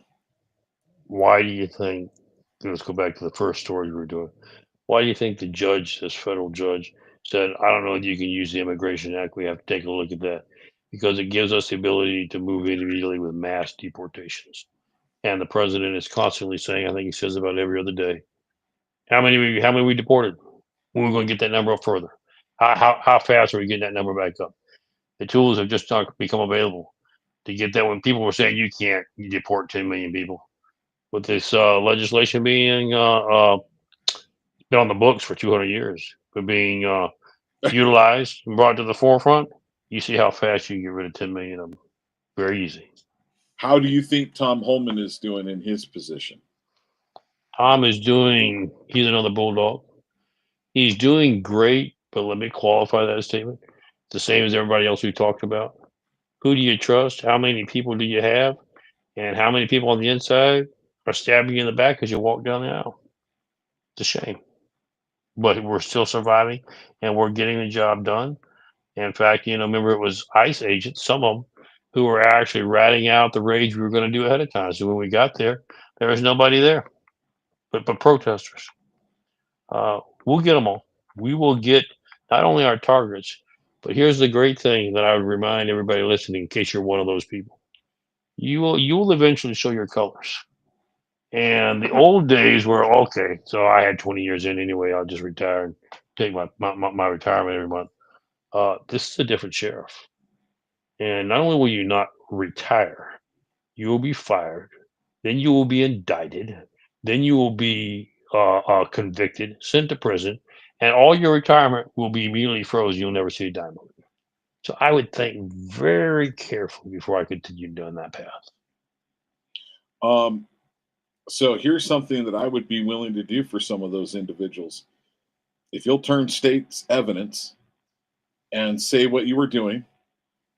Why do you think? Let's go back to the first story we were doing. Why do you think the judge, this federal judge, said, I don't know if you can use the Immigration Act. We have to take a look at that because it gives us the ability to move immediately with mass deportations. And the president is constantly saying, I think he says about every other day, how many we deported? When are we going to get that number up further? How fast are we getting that number back up? The tools have just not become available to get that. When people were saying you can't deport 10 million people, with this legislation being been on the books for 200 years, but being utilized and brought to the forefront, you see how fast you can get rid of 10 million of them. Very easy. How do you think Tom Holman is doing in his position? Tom is doing, he's another bulldog. He's doing great, but let me qualify that statement. The same as everybody else we talked about. Who do you trust? How many people do you have? And how many people on the inside are stabbing you in the back as you walk down the aisle? It's a shame. But we're still surviving and we're getting the job done. In fact, remember it was ICE agents, some of them, who were actually ratting out the raids we were going to do ahead of time. So when we got there, there was nobody there but protesters. We'll get them all. We will get not only our targets, but here's the great thing that I would remind everybody listening, in case you're one of those people. You will eventually show your colors. And the old days were okay. So I had 20 years in anyway. I'll just retire and take my retirement every month. This is a different sheriff. And not only will you not retire, you will be fired. Then you will be indicted. Then you will be convicted, sent to prison, and all your retirement will be immediately frozen. You'll never see a dime of it. So I would think very carefully before I continue down that path. So here's something that I would be willing to do for some of those individuals. If you'll turn state's evidence and say what you were doing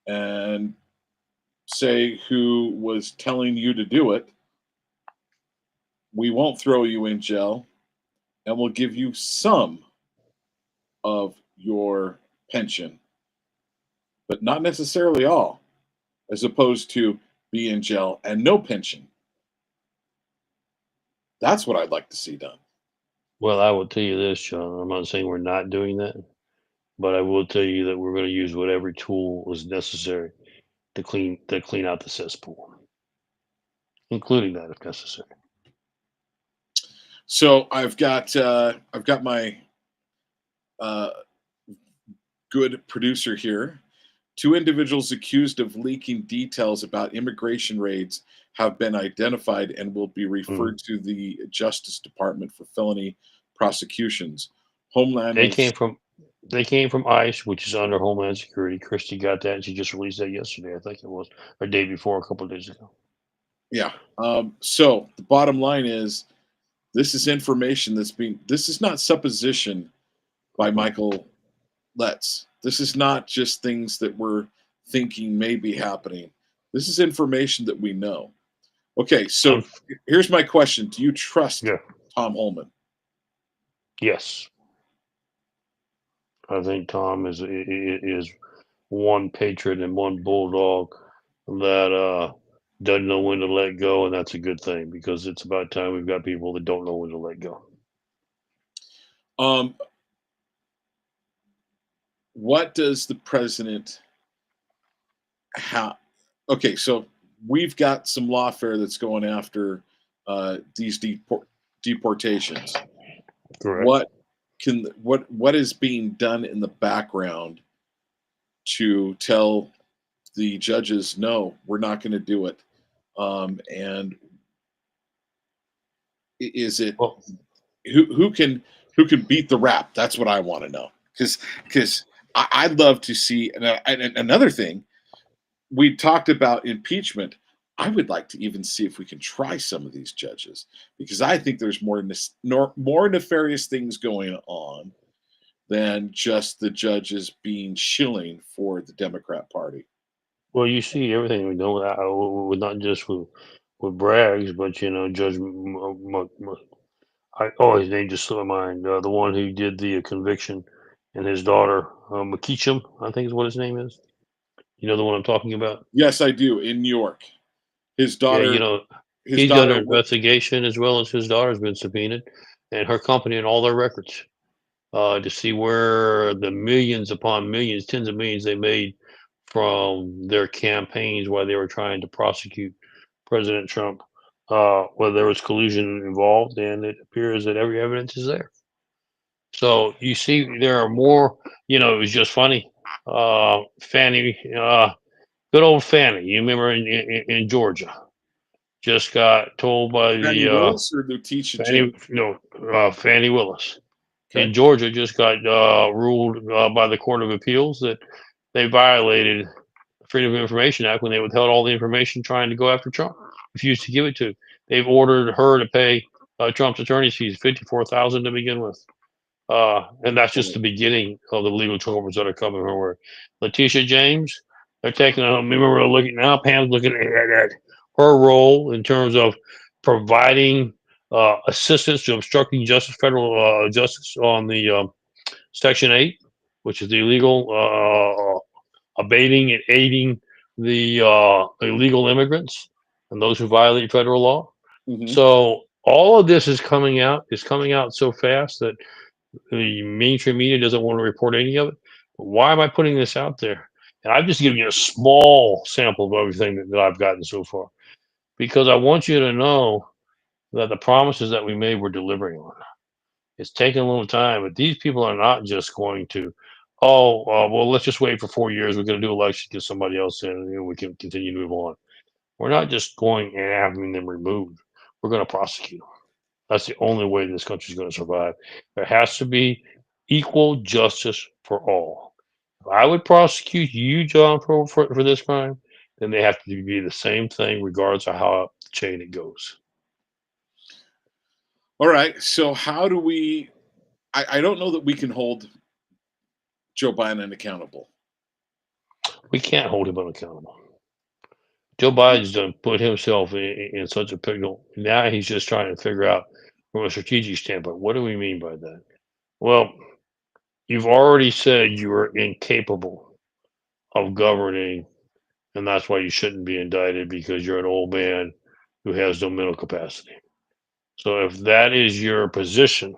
and say who was telling you to do it, we won't throw you in jail and we'll give you some of your pension, but not necessarily all, as opposed to be in jail and no pension. That's what I'd like to see done. Well, I will tell you this, John. I'm not saying we're not doing that, but I will tell you that we're going to use whatever tool is necessary to clean out the cesspool, including that if necessary. So I've got my good producer here. 2 individuals accused of leaking details about immigration raids have been identified and will be referred to the Justice Department for felony prosecutions. Homeland They came from ICE, which is under Homeland Security. Christy got that, and she just released that yesterday, I think it was, or day before, a couple of days ago. Yeah. So the bottom line is, this is information this is not supposition by Michael Letts. This is not just things that we're thinking may be happening. This is information that we know. Okay, so here's my question. Do you trust Tom Holman? Yes. I think Tom is one patriot and one bulldog that doesn't know when to let go, and that's a good thing because it's about time we've got people that don't know when to let go. What does the president have? Okay, so we've got some lawfare that's going after these deportations. Correct. What is being done in the background to tell the judges, no, we're not going to do it? And is it who can beat the rap? That's what I want to know. Because I'd love to see another thing. We talked about impeachment. I would like to even see if we can try some of these judges, because I think there's more nefarious things going on than just the judges being shilling for the Democrat Party. Well, you see everything we know with not just with Braggs, but Judge his name just slipped my mind. The one who did the conviction, and his daughter McKeechum, I think is what his name is. You know the one I'm talking about? Yes, I do. In New York, his daughter. Yeah, he's under investigation, as well as his daughter's been subpoenaed, and her company and all their records to see where the millions upon millions, tens of millions they made from their campaigns while they were trying to prosecute President Trump, whether there was collusion involved, and it appears that every evidence is there. So you see, there are more. It was just funny. Fannie, good old Fannie. You remember in Georgia, just got told by Fannie Willis or Letitia James? Fannie Willis. Okay. In Georgia, just got ruled by the Court of Appeals that they violated the Freedom of Information Act when they withheld all the information trying to go after Trump, refused to give it to. They've ordered her to pay Trump's attorney's fees, $54,000 to begin with. And that's just the beginning of the legal troubles that are coming her way. Letitia James, they're taking on. Remember, looking now. Pam's looking at her role in terms of providing assistance to obstructing justice, federal justice on the Section 8, which is the illegal abating and aiding the illegal immigrants and those who violate federal law. Mhm. So all of this is coming out. Is coming out so fast that the mainstream media doesn't want to report any of it. But why am I putting this out there? And I've just given you a small sample of everything that I've gotten so far, because I want you to know that the promises that we made we're delivering on. It's taking a little time, but these people are not just going to, well, let's just wait for 4 years. We're going to do election, get somebody else in, and we can continue to move on. We're not just going and having them removed. We're going to prosecute them. That's the only way this country is going to survive. There has to be equal justice for all. If I would prosecute you, John, for this crime, then they have to be the same thing, regardless of how up the chain it goes. All right. So how do we? I don't know that we can hold Joe Biden accountable. We can't hold him unaccountable. Joe Biden's done put himself in such a pickle. Now he's just trying to figure out from a strategic standpoint, what do we mean by that? Well, you've already said you are incapable of governing, and that's why you shouldn't be indicted, because you're an old man who has no mental capacity. So if that is your position,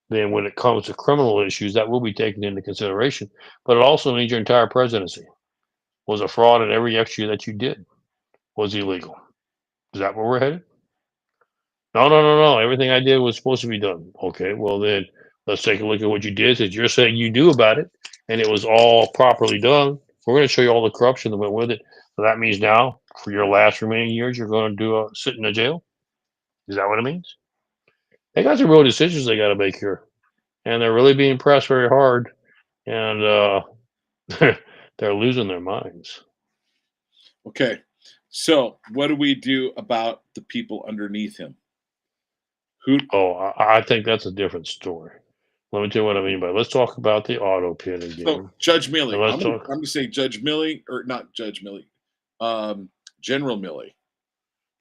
then when it comes to criminal issues, that will be taken into consideration. But it also means your entire presidency was a fraud, and every extra that you did was illegal. Is that where we're headed? No. Everything I did was supposed to be done. Okay, well then let's take a look at what you did that you're saying you knew about it, and it was all properly done. We're going to show you all the corruption that went with it. So that means now, for your last remaining years, you're going to sit in a jail. Is that what it means? They got some real decisions they got to make here, and they're really being pressed very hard, and they're losing their minds. Okay. So what do we do about the people underneath him? Who? Oh, I think that's a different story. Let me tell you what I mean by. Let's talk about the AutoPen again. So Judge Milley. And I'm let's going talk. to say Judge Milley, or not Judge Milley, General Milley.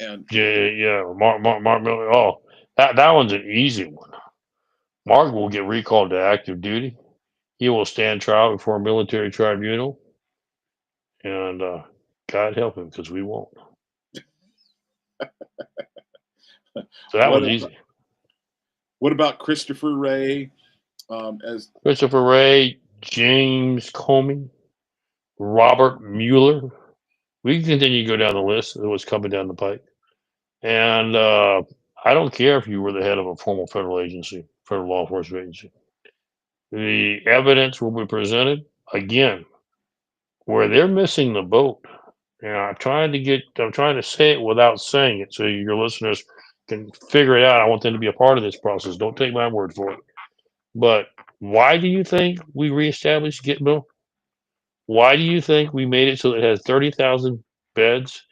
And Yeah, Mark Miller. Oh, that one's an easy one. Mark will get recalled to active duty. He will stand trial before a military tribunal, and God help him, because we won't. So that what one's easy. what about Christopher Wray? As Christopher Wray, James Comey, Robert Mueller. We can continue to go down the list of what's coming down the pike. And I don't care if you were the head of a formal federal agency, federal law enforcement agency. The evidence will be presented again where they're missing the boat. And I'm trying to say it without saying it so your listeners can figure it out. I want them to be a part of this process. Don't take my word for it. But why do you think we reestablished Gitmo? Why do you think we made it so it has 30,000 beds?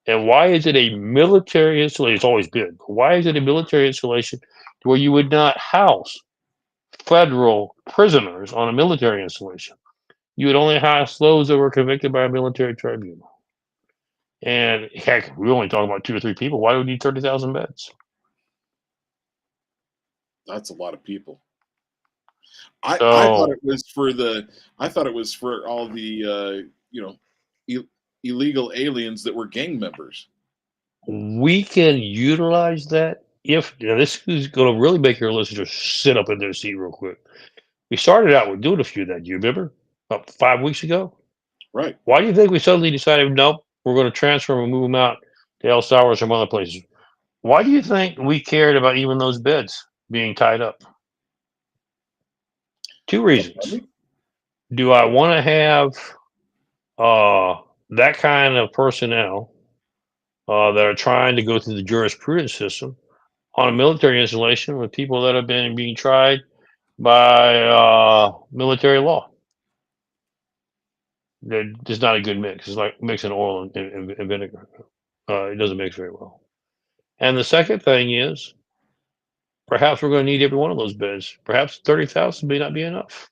And why is it a military installation? It's always been. Why is it a military installation to where you would not house federal prisoners on a military installation? You would only house those that were convicted by a military tribunal. And heck, we're only talking about 2 or 3 people. Why do we need 30,000 beds? that's a lot of people. I thought So it was for the. I thought it was for all the illegal aliens that were gang members. we can utilize that if now this is going to really make your listeners sit up in their seat real quick. We started out with doing a few of that. Do you remember? About 5 weeks ago. Right. Why do you think we suddenly decided, nope, we're going to transfer them and move them out to El Salvador or some other places? Why do you think we cared about even those beds being tied up? 2 reasons. Do I want to have that kind of personnel that are trying to go through the jurisprudence system on a military installation with people that have been being tried by military law? It's not a good mix. It's like mixing oil and vinegar. It doesn't mix very well. And the second thing is, Perhaps we're going to need every one of those beds. Perhaps 30,000 may not be enough.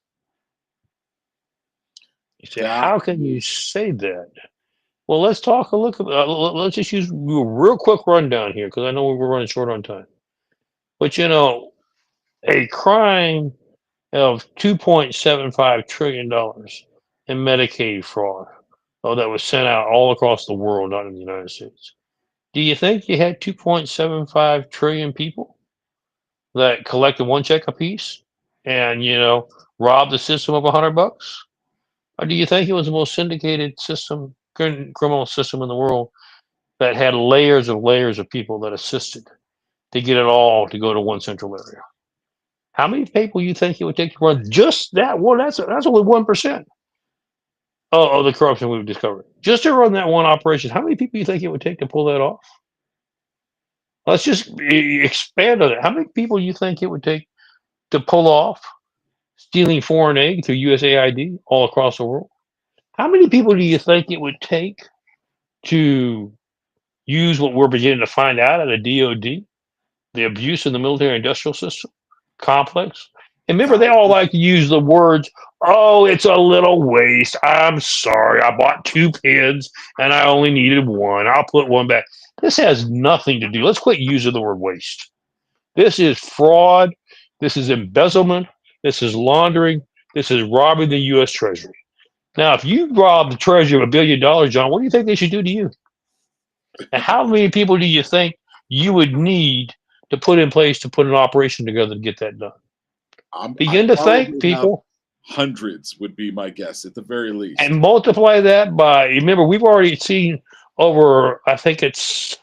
You say, That how can you say that? Well, let's talk a look. Let's just use a real quick rundown here because I know we're running short on time. But a crime of $2.75 trillion in Medicaid fraud, that was sent out all across the world, not in the United States. Do you think you had 2.75 trillion people that collected one check apiece and robbed the system of $100? Or do you think it was the most syndicated system, criminal system in the world that had layers of people that assisted to get it all to go to one central area? How many people you think it would take to run just that one? That's only 1% of the corruption we've discovered. Just to run that one operation, how many people you think it would take to pull that off? Let's just expand on it. How many people you think it would take to pull off stealing foreign aid through USAID all across the world? How many people do you think it would take to use what we're beginning to find out at the DoD, the abuse in the military industrial system complex? And remember, they all like to use the words, oh, it's a little waste. I'm sorry. I bought 2 pens and I only needed 1. I'll put 1 back. This has nothing to do. Let's quit using the word waste. This is fraud. This is embezzlement. This is laundering. This is robbing the U.S. Treasury. Now, if you rob the Treasury of $1 billion, John, what do you think they should do to you? And how many people do you think you would need to put in place to put an operation together to get that done? Begin to think, people. Hundreds would be my guess at the very least. And multiply that by, remember, we've already seen over, I think it's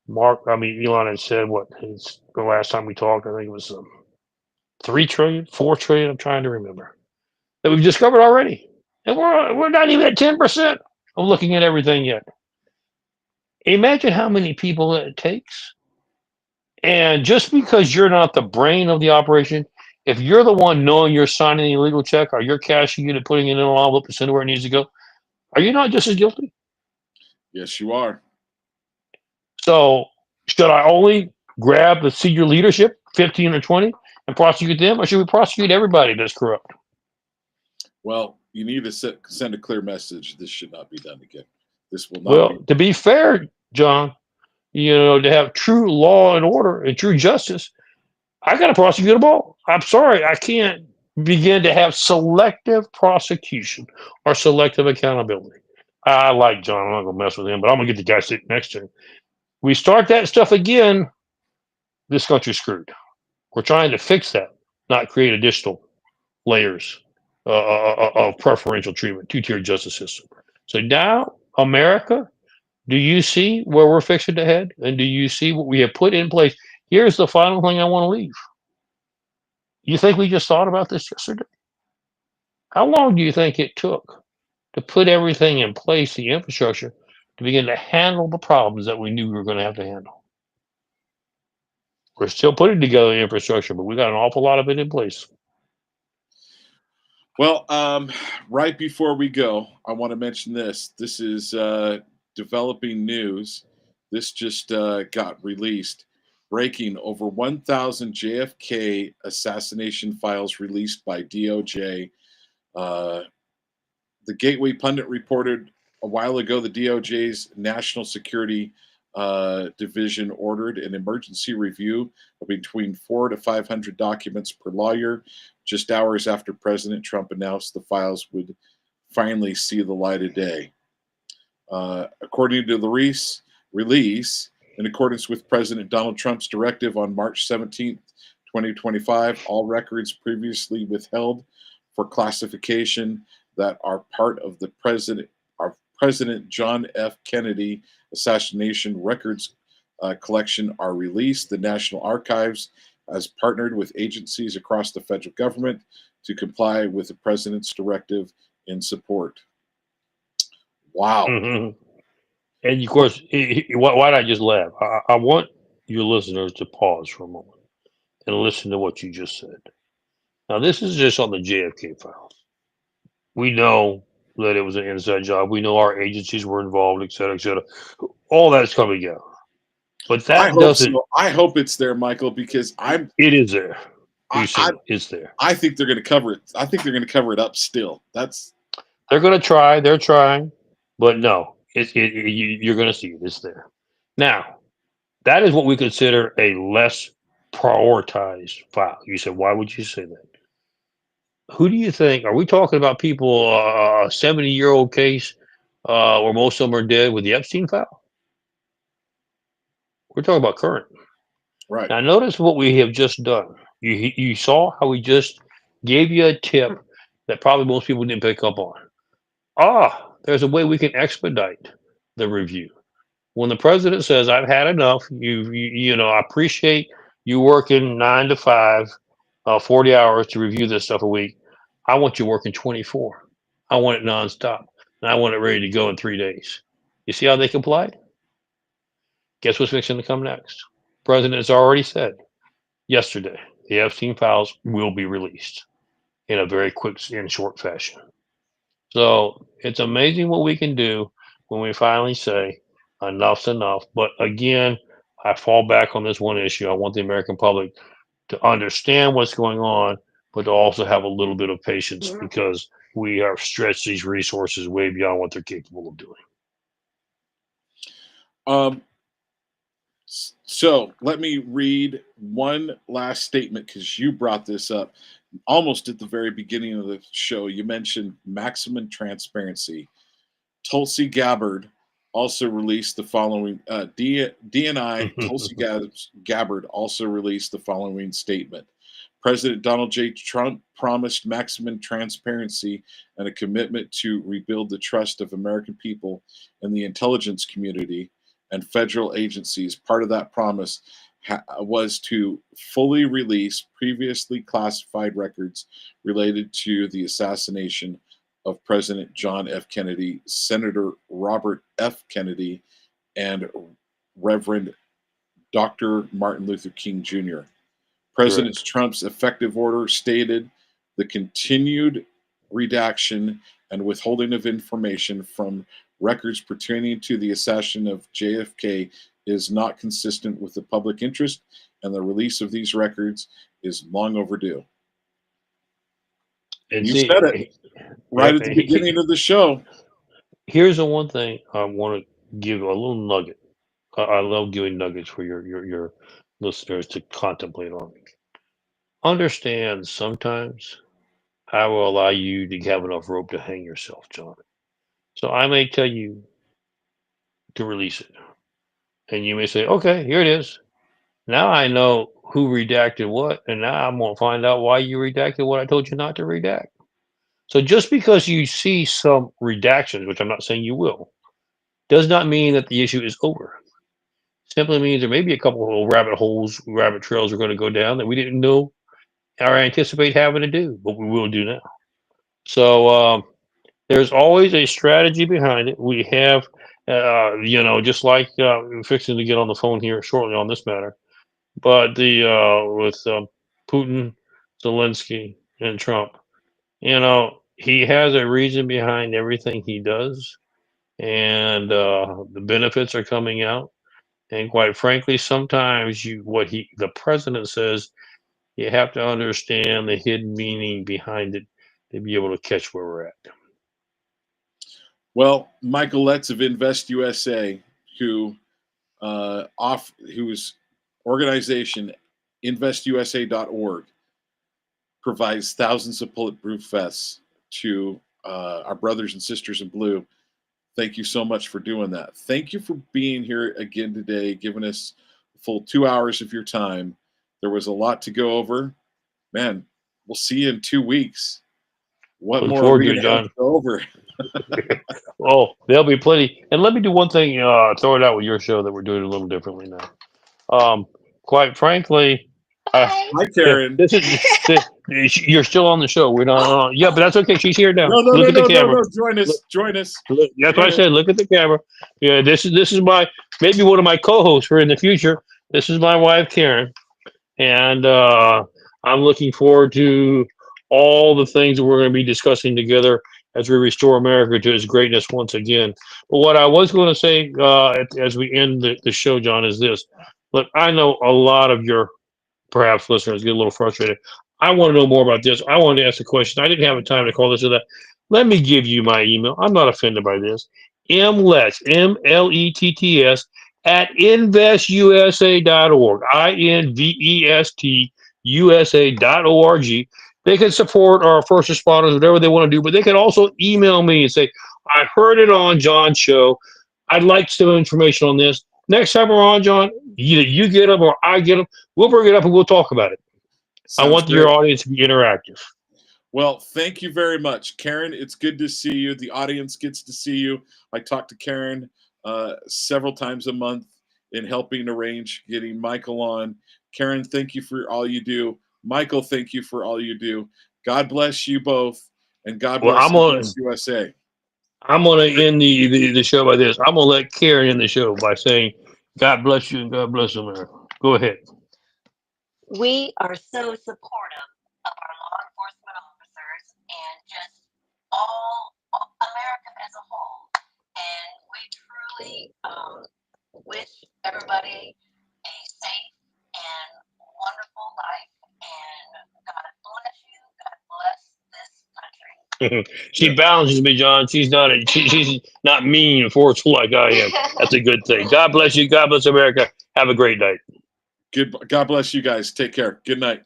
Elon had said, the last time we talked, I think it was 3 trillion, 4 trillion, I'm trying to remember, that we've discovered already. And we're not even at 10% of looking at everything yet. Imagine how many people it takes. And just because you're not the brain of the operation, if you're the one knowing you're signing the illegal check or you're cashing it and putting it in an envelope and sending it where it needs to go, are you not just as guilty? Yes, you are. So should I only grab the senior leadership, 15 or 20, and prosecute them, or should we prosecute everybody that's corrupt? Well, you need to send a clear message. This should not be done again. This will not. Well, to be fair, John, to have true law and order and true justice, I got to prosecute them all. I'm sorry, I can't begin to have selective prosecution or selective accountability. I like John. I'm not going to mess with him, but I'm going to get the guy sitting next to him. We start that stuff again, this country's screwed. We're trying to fix that, not create additional layers of preferential treatment, two-tier justice system. So now, America, do you see where we're fixing to head? And do you see what we have put in place? Here's the final thing I want to leave. You think we just thought about this yesterday? How long do you think it took to put everything in place, the infrastructure, to begin to handle the problems that we knew we were going to have to handle? We're still putting together the infrastructure, but we got an awful lot of it in place. Well, right before we go, I want to mention this. This is developing news. This just got released. Breaking: over 1,000 JFK assassination files released by DOJ. The Gateway Pundit reported a while ago the DOJ's National Security Division ordered an emergency review of between 400 to 500 documents per lawyer, just hours after President Trump announced the files would finally see the light of day. According to the release, in accordance with President Donald Trump's directive on March 17, 2025, all records previously withheld for classification that are part of the President John F. Kennedy assassination records collection are released. The National Archives has partnered with agencies across the federal government to comply with the president's directive in support. Wow. Mm-hmm. And of course, why not just laugh? I want your listeners to pause for a moment and listen to what you just said. Now, this is just on the JFK files. We know that it was an inside job. We know our agencies were involved, et cetera, et cetera. All that's coming out. But I that hope doesn't. so. I hope it's there, Michael, because It is there. I, You've I, seen it. It's there. I think they're going to cover it. I think they're going to cover it up still. They're going to try. They're trying. But no, you're going to see it. It's there. Now, that is what we consider a less prioritized file. You said, why would you say that? Who do you think? Are we talking about people, 70-year-old case, where most of them are dead with the Epstein file? We're talking about current. right. Now, notice what we have just done. You saw how we just gave you a tip that probably most people didn't pick up on. There's a way we can expedite the review. When the president says, "I've had enough," I appreciate you working 9 to 5, 40 hours to review this stuff a week. I want you working 24. I want it nonstop, and I want it ready to go in 3 days. You see how they complied? Guess what's fixing to come next? President has already said yesterday the Epstein files will be released in a very quick and short fashion. So it's amazing what we can do when we finally say enough's enough. But again, I fall back on this one issue. I want the American public to understand what's going on, but to also have a little bit of patience because we have stretched these resources way beyond what they're capable of doing. So let me read one last statement because you brought this up almost at the very beginning of the show. You mentioned maximum transparency. Tulsi Gabbard also released the following DNI Tulsi Gabbard also released the following statement. President Donald J. Trump promised maximum transparency and a commitment to rebuild the trust of American people in the intelligence community and federal agencies. Part of that promise was to fully release previously classified records related to the assassination of President John F. Kennedy, Senator Robert F. Kennedy, and Reverend Dr. Martin Luther King Jr. President Trump's executive order stated the continued redaction and withholding of information from records pertaining to the assassination of JFK is not consistent with the public interest, and the release of these records is long overdue. And you said it right at the beginning of the show. Here's the one thing I want to give a little nugget. I love giving nuggets for your listeners to contemplate on. Understand sometimes I will allow you to have enough rope to hang yourself, John. So I may tell you to release it. And you may say, okay, here it is. Now I know who redacted what, and now I'm going to find out why you redacted what I told you not to redact. So just because you see some redactions, which I'm not saying you will, does not mean that the issue is over. Simply means there may be a couple of rabbit trails we're going to go down that we didn't know or anticipate having to do, but we will do now. So there's always a strategy behind it. We have, just like we're fixing to get on the phone here shortly on this matter, but with Putin, Zelensky, and Trump, he has a reason behind everything he does, and the benefits are coming out. And quite frankly, sometimes the president says, you have to understand the hidden meaning behind it to be able to catch where we're at. Well, Michael Letts of Invest USA, whose organization investusa.org provides thousands of bulletproof vests to our brothers and sisters in blue. Thank you so much for doing that. Thank you for being here again today, giving us a full 2 hours of your time. There was a lot to go over. Man, we'll see you in 2 weeks. What Look more forward are we to going it, to have John. to go over? Oh, there'll be plenty. And let me do one thing, throw it out with your show that we're doing a little differently now. Quite frankly, Hi, Karen. You're still on the show. We're not. Yeah, but that's okay. She's here now. No. Look at the camera. Join us. Look, that's what I said. Look at the camera. Yeah, this is maybe one of my co-hosts for in the future. This is my wife, Karen, and I'm looking forward to all the things that we're going to be discussing together as we restore America to its greatness once again. But what I was going to say as we end the show, John, is this. Look, I know a lot of your perhaps listeners get a little frustrated. I want to know more about this. I wanted to ask a question. I didn't have time to call this or that. Let me give you my email. I'm not offended by this. Mletts, Mletts, at investusa.org, INVESTUSA.org. They can support our first responders, whatever they want to do, but they can also email me and say, I heard it on John's show. I'd like some information on this. Next time we're on, John, either you get them or I get them. We'll bring it up and we'll talk about it. I want your audience to be interactive. Well, thank you very much, Karen. It's good to see you. The audience gets to see you. I talk to Karen several times a month in helping arrange getting Michael on. Karen, thank you for all you do. Michael, thank you for all you do. God bless you both, and God bless USA. I'm going to end the show by this. I'm going to let Karen end the show by saying, God bless you and God bless America. Go ahead. We are so supportive of our law enforcement officers and just all America as a whole. And we truly wish everybody a safe and wonderful life. And God bless you. God bless this country. She balances me, John. She's not she's not mean and forceful like I am. That's a good thing. God bless you. God bless America. Have a great night. God bless you guys. Take care. Good night.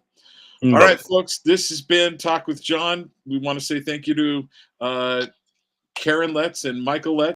All right, folks. This has been Talk with John. We want to say thank you to Karen Letts and Michael Letts.